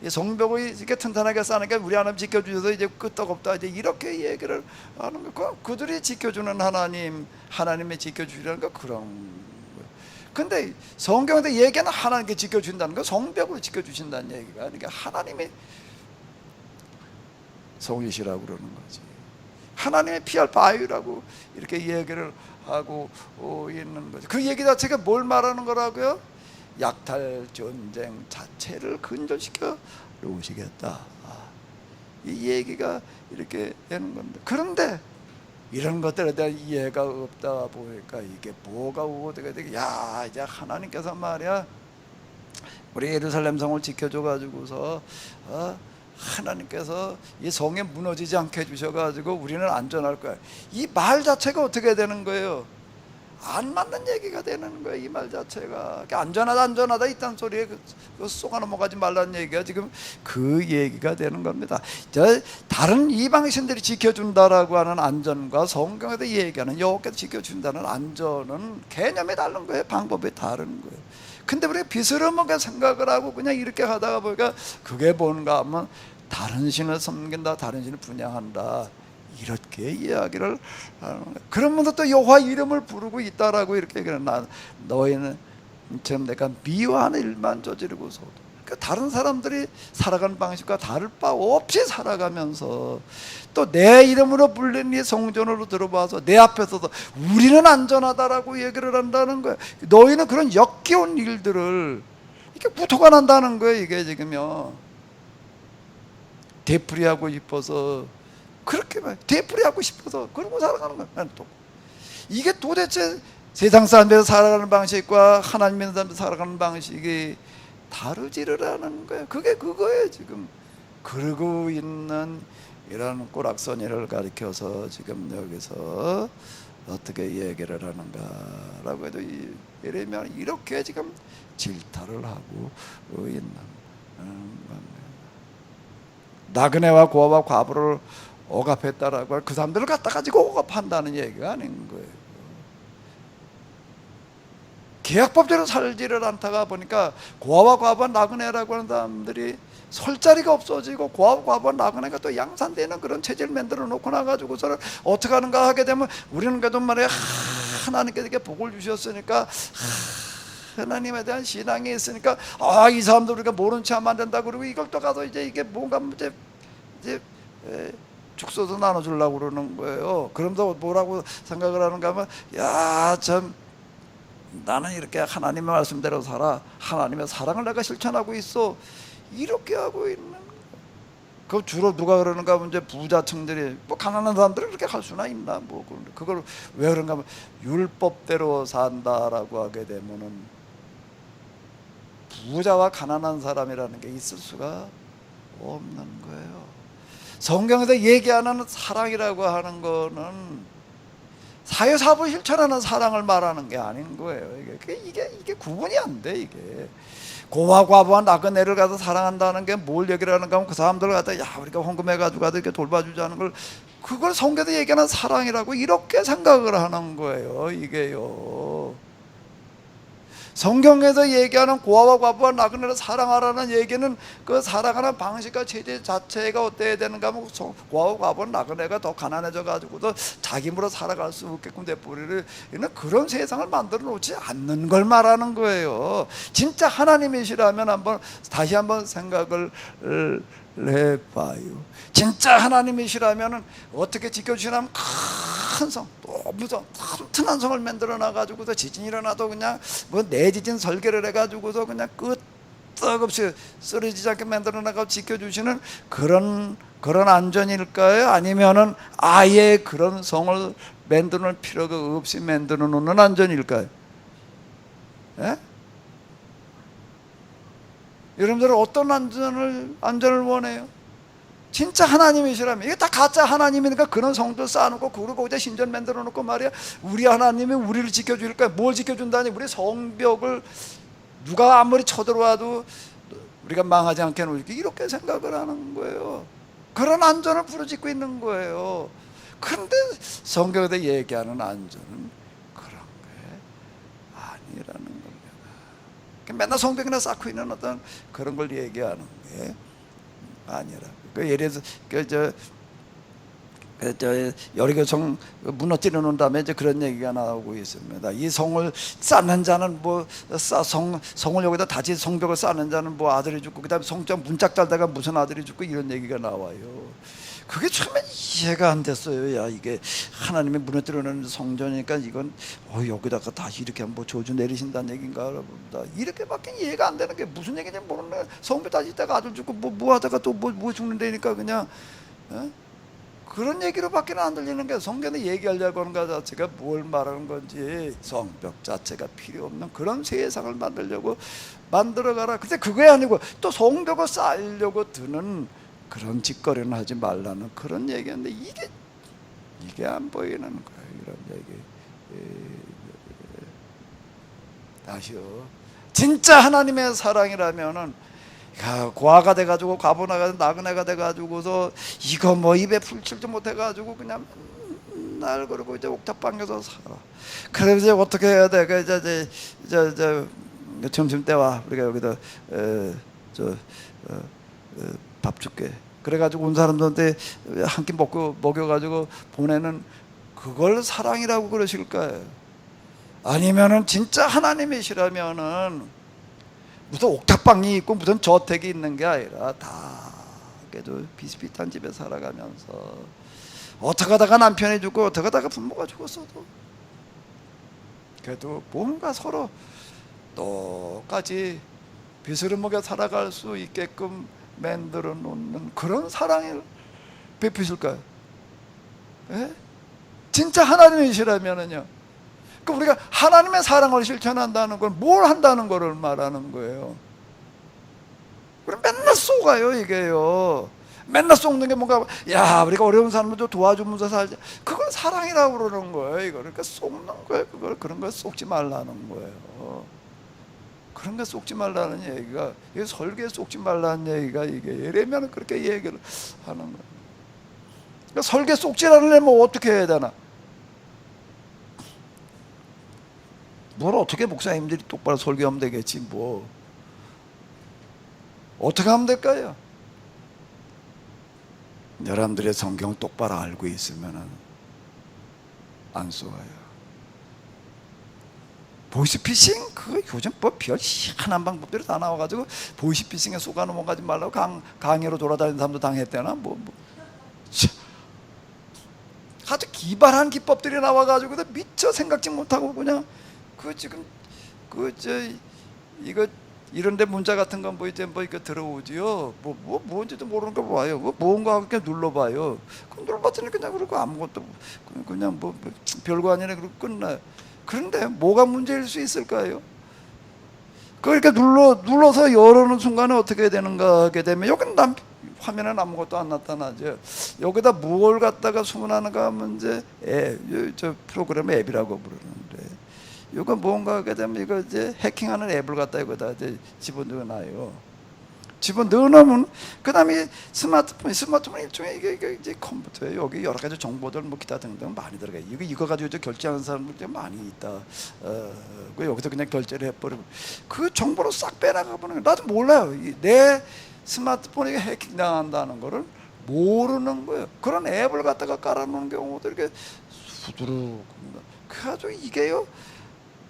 이 성벽을 이렇게 튼튼하게 쌓으니까 우리 하나님 지켜주셔서 이제 끄떡없다 이제 이렇게 얘기를 하는 거. 그들이 지켜주는 하나님이 지켜주시라는 거 그런 거예요. 근데 성경에서 얘기하는 하나님께 지켜준다는 거, 성벽으로 지켜주신다는 얘기가, 그러니까 하나님이 성이시라고 그러는 거지. 하나님의 피할 바위라고 이렇게 얘기를 하고 있는 거죠. 그 얘기 자체가 뭘 말하는 거라고요? 약탈 전쟁 자체를 근절시켜 놓으시겠다, 이 얘기가 이렇게 되는 겁니다. 그런데 이런 것들에 대한 이해가 없다 보니까 이게 뭐가 어떻게 되게, 이제 하나님께서 말이야 우리 예루살렘 성을 지켜줘 가지고서 하나님께서 이 성에 무너지지 않게 해주셔가지고 우리는 안전할 거야. 이 말 자체가 어떻게 되는 거예요? 안 맞는 얘기가 되는 거예요. 이 말 자체가 안전하다 이딴 소리에 쏘가 넘어가지 말라는 얘기가 지금 그 얘기가 되는 겁니다. 다른 이방신들이 지켜준다라고 하는 안전과 성경에서 얘기하는 여호와께서 지켜준다는 안전은 개념이 다른 거예요. 방법이 다른 거예요. 근데 우리가 비스름하게 생각을 하고 그냥 이렇게 하다가 보니까 그게 뭔가 하면 다른 신을 섬긴다, 다른 신을 분양한다, 이렇게 이야기를 하는 거예요. 그러면서 또 여호와 이름을 부르고 있다라고 이렇게 얘기를 나 너희는 지금 내가 미워하는 일만 저지르고서도, 그러니까 다른 사람들이 살아가는 방식과 다를 바 없이 살아가면서 또 내 이름으로 불린 이 성전으로 들어와서 내 앞에서도 우리는 안전하다라고 얘기를 한다는 거예요. 너희는 그런 역겨운 일들을 이렇게 무토가 난다는 거예요. 이게 지금요, 되풀이하고 싶어서 그렇게 되풀이하고 싶어서 그러고 살아가는 거예요. 또 이게 도대체 세상 사람들이 살아가는 방식과 하나님 믿는 사람들이 살아가는 방식이 다르지라는 거예요. 그게 그거예요. 지금 그러고 있는 이런 꼬락서니를 가리켜서 지금 여기서 어떻게 얘기를 하는가라고 해도 예레미야는 이렇게 지금 질타를 하고 있는 겁니다. 나그네와 고아와 과부를 억압했다라고 그 사람들을 갖다 가지고 억압한다는 얘기가 아닌 거예요. 계약법대로 살지를 않다가 보니까 고아와 과부와 나그네라고 하는 사람들이 설 자리가 없어지고 고아와 과부와 나그네가 또 양산되는 그런 체제를 만들어 놓고 나가지고서는 어떻게 하는가 하게 되면 우리는 그래도 말이야 하나님께 이렇게 복을 주셨으니까 하나님에 대한 신앙이 있으니까 이 사람들 우리가 모른 체 하면 안 된다, 그러고 이걸 또 가서 이제 이게 뭔가 이제 축소도 나눠주려고 그러는 거예요. 그러면서 뭐라고 생각을 하는가 하면 참 나는 이렇게 하나님의 말씀대로 살아, 하나님의 사랑을 내가 실천하고 있어, 이렇게 하고 있는 거예요. 그 주로 누가 그러는가 하면 이제 부자층들이, 뭐 가난한 사람들이 그렇게 할 수나 있나, 뭐 그걸 왜 그런가 하면 율법대로 산다라고 하게 되면은 부자와 가난한 사람이라는 게 있을 수가 없는 거예요. 성경에서 얘기하는 사랑이라고 하는 거는 사회사업을 실천하는 사랑을 말하는 게 아닌 거예요. 이게 구분이 안 돼. 이게 고아 과부와 나그네를 가서 사랑한다는 게 뭘 얘기를 하는가 하면 그 사람들을 갖다 우리가 헌금해가지고 가서 이렇게 돌봐주자는 걸, 그걸 성경에서 얘기하는 사랑이라고 이렇게 생각을 하는 거예요. 이게요, 성경에서 얘기하는 고아와 과부와 나그네를 사랑하라는 얘기는 그 살아가는 방식과 체제 자체가 어때야 되는가 하면 고아와 과부와 나그네가 더 가난해져 가지고도 자기 힘으로 살아갈 수 없게끔 돼버리는 그런 세상을 만들어 놓지 않는 걸 말하는 거예요. 진짜 하나님이시라면 다시 한번 생각을 해봐요. 진짜 하나님이시라면 어떻게 지켜주시냐면 큰 성, 너무 튼튼한 성을 만들어 놔가지고서 지진이 일어나도 그냥 내지진 설계를 해가지고서 그냥 끄떡없이 쓰러지지 않게 만들어 놔가지고 지켜주시는 그런 안전일까요? 아니면은 아예 그런 성을 만들어 놓을 필요가 없이 만들어 놓는 안전일까요? 예? 여러분들은 어떤 안전을 원해요? 진짜 하나님이시라면, 이게 다 가짜 하나님이니까 그런 성도 쌓아놓고 그리고 거기다 신전 만들어 놓고 말이야, 우리 하나님이 우리를 지켜줄까? 뭘 지켜준다니? 우리 성벽을 누가 아무리 쳐들어와도 우리가 망하지 않게 놓을게, 이렇게 생각을 하는 거예요. 그런 안전을 부르짖고 있는 거예요. 그런데 성경에서 얘기하는 안전은 그런 게 아니라는 겁니다. 맨날 성벽이나 쌓고 있는 어떤 그런 걸 얘기하는 게 아니라, 예를 들어서 여리고성 무너뜨려 놓은 다음에 이제 그런 얘기가 나오고 있습니다. 이 성을 쌓는 자는 성을 여기다 다시 성벽을 쌓는 자는 아들이 죽고, 그다음에 성전 문짝 달다가 무슨 아들이 죽고, 이런 얘기가 나와요. 그게 처음엔 이해가 안 됐어요. 이게 하나님이 무너뜨려 놓은 성전이니까 이건 여기다가 다시 이렇게 한번 저주 내리신다는 얘기인가 봅니다. 이렇게밖에 이해가 안 되는 게 무슨 얘기인지 모르는, 성벽 다시 있다가 아들 죽고 뭐 하다가 또 뭐 죽는다니까 그냥 그런 얘기로밖에 안 들리는 게, 성경에 얘기하려고 하는 것 자체가 뭘 말하는 건지, 성벽 자체가 필요 없는 그런 세상을 만들려고 만들어가라. 근데 그게 아니고 또 성벽을 쌓으려고 드는 그런 짓거리는 하지 말라는 그런 얘기인데, 이게 안 보이는 거예요. 이런 얘기. 다시요, 진짜 하나님의 사랑이라면은 고아가 돼가지고 과부나가 나그네가 돼가지고서 이거 입에 풀칠도 못해가지고 그냥 맨날 그러고 이제 옥탑방에서 살아. 그래서 이제 어떻게 해야 돼? 이제 점심 때 와. 우리가 여기다 밥 줄게. 그래가지고 온 사람들한테 한 끼 먹여가지고 보내는 그걸 사랑이라고 그러실까요? 아니면은 진짜 하나님이시라면은 무슨 옥탑방이 있고 무슨 저택이 있는 게 아니라 다 그래도 비슷비슷한 집에 살아가면서 어떻게 하다가 남편이 죽고 어떻게 하다가 부모가 죽었어도 그래도 뭔가 서로 똑같이 빚을 먹여 살아갈 수 있게끔 만들어 놓는 그런 사랑을 베푸실까요? 예? 진짜 하나님이시라면은요. 그 우리가 하나님의 사랑을 실천한다는 건 뭘 한다는 거를 말하는 거예요. 우리 맨날 쏘가요 이게요. 맨날 쏘는 게 뭔가 야 우리가 어려운 사람을 좀 도와주면서 살자. 그걸 사랑이라고 그러는 거예요. 이거 그러니까 쏘는 거예요. 그걸 그런 걸 쏘지 말라는 거예요. 그런 거 쏘지 말라는 얘기가 이게 설교에 쏘지 말라는 얘기가 이게 예레미야는 그렇게 얘기를 하는 거예요. 그러니까 설교에 쏘지 않으려면 어떻게 해야 되나? 뭘 어떻게 목사님들이 똑바로 설교하면 되겠지 뭐 어떻게 하면 될까요? 여러분들의 성경 똑바로 알고 있으면 안 쏘아요. 보이스피싱 그거 요즘 뭐 별 희한한 방법들이 다 나와가지고 보이스피싱에 쏘가 넘어가지 말라고 강의로 돌아다니는 사람도 당했대나 아주 기발한 기법들이 나와가지고 미처 생각지 못하고 그냥 지금 이거 이런데 문자 같은 건 뭐 이제 뭐 이거 들어오지요. 뭔지도 모르는 거 봐요. 뭔가 그렇게 눌러봐요. 그럼 눌러봤더니 그냥 그러고 아무것도 그냥 뭐 별거 아니네 그러고 끝나요. 그런데 뭐가 문제일 수 있을까요? 그러니까 눌러서 열어놓은 순간에 어떻게 되는가 하게 되면 여기 화면에는 아무것도 안 나타나죠. 여기다 뭘 갖다가 주문하는가 하면 이제 저 프로그램 앱이라고 부르는데 이거 뭔가 하게 되면 이거 이제 해킹하는 앱을 갖다 여기다 이제 집어넣어놔요. 집어넣으면 그 다음에 스마트폰 일종의 이게 이제 컴퓨터에 여기 여러 가지 정보들 뭐 기타 등등 많이 들어가요. 이거 가지고 이제 결제하는 사람들 많이 있다. 여기서 그냥 결제를 해버리고 그 정보를 싹 빼나가 보는 거예요. 나도 몰라요. 내 스마트폰이 해킹 당한다는 거를 모르는 거예요. 그런 앱을 갖다가 깔아놓은 경우도 이렇게 수두룩. 그래가지고 이게요.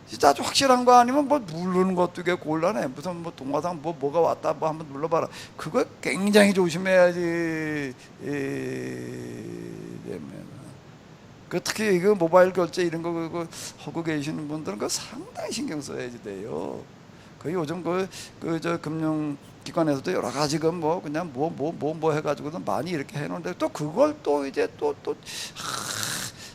진짜 아주 확실한 거 아니면 뭐 누르는 것도 꽤 곤란해. 무슨 뭐 동화상 뭐가 왔다 뭐 한번 눌러봐라. 그거 굉장히 조심해야지. 그 특히 이거 모바일 결제 이런 거 그거 하고 계시는 분들은 그 상당히 신경 써야지 돼요. 그 요즘 저 금융 기관에서도 여러 가지 뭐 그냥 뭐 해가지고도 많이 이렇게 해놓는데 또 그걸 또 이제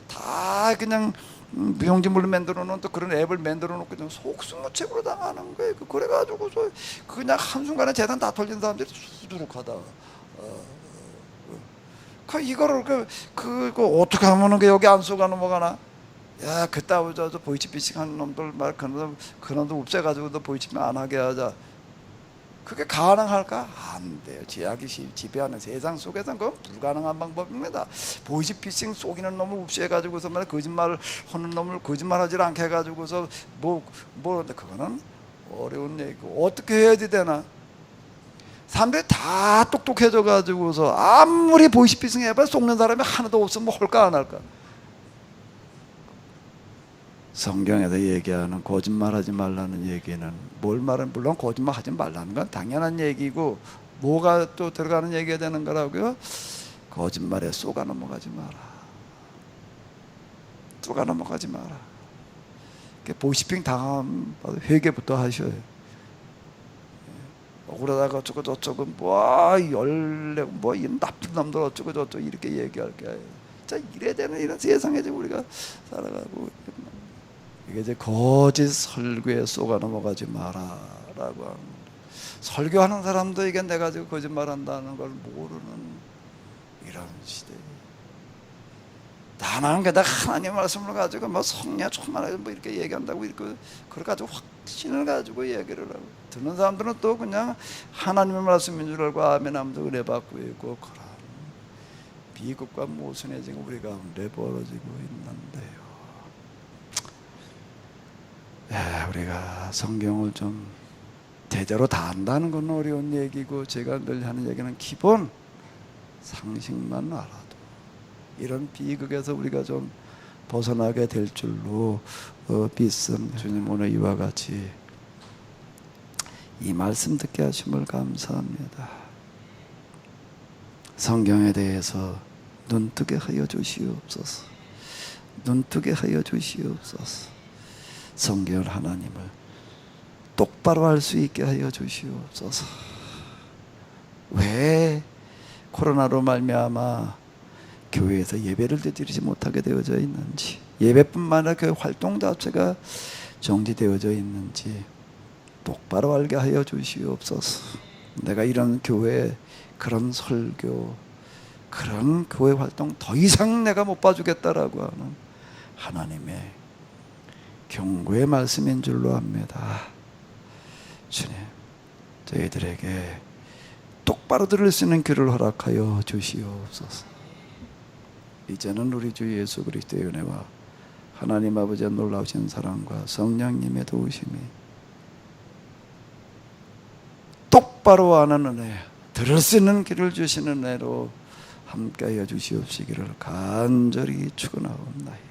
다 그냥 무용지물로 만들어 놓은 또 그런 앱을 만들어 놓고 그냥 속수무책으로 당하는 거예요. 그래가지고서 그냥 한순간에 재산 다 털린 사람들이 수두룩하다. 이거를 어떻게 하면은 여기 안 쏘가 넘어가나? 야, 그따위 저 보이스피싱 하는 놈들 말 그놈들 없애가지고도 보이스피싱 안 하게 하자. 그게 가능할까? 안 돼요. 제약이 지배하는 세상 속에서는 그건 불가능한 방법입니다. 보이스피싱 속이는 놈을 없애가지고서 거짓말 하는 놈을 거짓말하지 않게 해가지고서 그거는 어려운 얘기고 어떻게 해야지 되나? 사람들이 다 똑똑해져가지고서 아무리 보이스피싱 해봐 속는 사람이 하나도 없으면 할까 안 할까? 성경에서 얘기하는 거짓말하지 말라는 얘기는 물론 거짓말하지 말라는 건 당연한 얘기고 뭐가 또 들어가는 얘기가 되는 거라고요? 거짓말에 쏘가 넘어가지 마라. 쏘가 넘어가지 마라. 보이스피싱 당하면 회개부터 하셔요. 억울하다가 어쩌고 저쩌고 이 나쁜 놈들 어쩌고 저쩌고 이렇게 얘기할 게 아니에요. 자 이래야 되는 이런 세상에 지금 우리가 살아가고 이게 이제 거짓 설교에 쏘가 넘어가지 마라라고 하는 설교하는 사람도 이게 내가 지금 거짓말한다는 걸 모르는 이런 시대. 다만 게다가 하나님 말씀을 가지고 뭐 성령 충만하게 뭐 이렇게 얘기한다고 이렇게 그걸 가지고 확신을 가지고 얘기를 하고 듣는 사람들은 또 그냥 하나님의 말씀인 줄 알고 아멘 하면서 은혜 받고 있고 그런 비극과 모순이 지금 우리 가운데 벌어지고 있는데요. 우리가 성경을 좀 제대로 다 안다는 건 어려운 얘기고, 제가 늘 하는 얘기는 기본 상식만 알아도 이런 비극에서 우리가 좀 벗어나게 될 줄로 믿습니다. 주님 오늘 이와 같이 이 말씀 듣게 하심을 감사합니다. 성경에 대해서 눈뜨게 하여 주시옵소서. 눈뜨게 하여 주시옵소서. 성경 하나님을 똑바로 알 수 있게 하여 주시옵소서. 왜 코로나로 말미암아 교회에서 예배를 드리지 못하게 되어져 있는지, 예배뿐만 아니라 그 활동 자체가 정지되어져 있는지 똑바로 알게 하여 주시옵소서. 내가 이런 교회, 그런 설교, 그런 교회 활동 더 이상 내가 못 봐주겠다라고 하는 하나님의 경고의 말씀인 줄로 압니다. 주님, 저희들에게 똑바로 들을 수 있는 귀를 허락하여 주시옵소서. 이제는 우리 주 예수 그리스도의 은혜와 하나님 아버지의 놀라우신 사랑과 성령님의 도우심이, 똑바로 아는 은혜, 들을 수 있는 귀를 주시는 은혜로 함께하여 주시옵시기를 간절히 축원하옵나이다.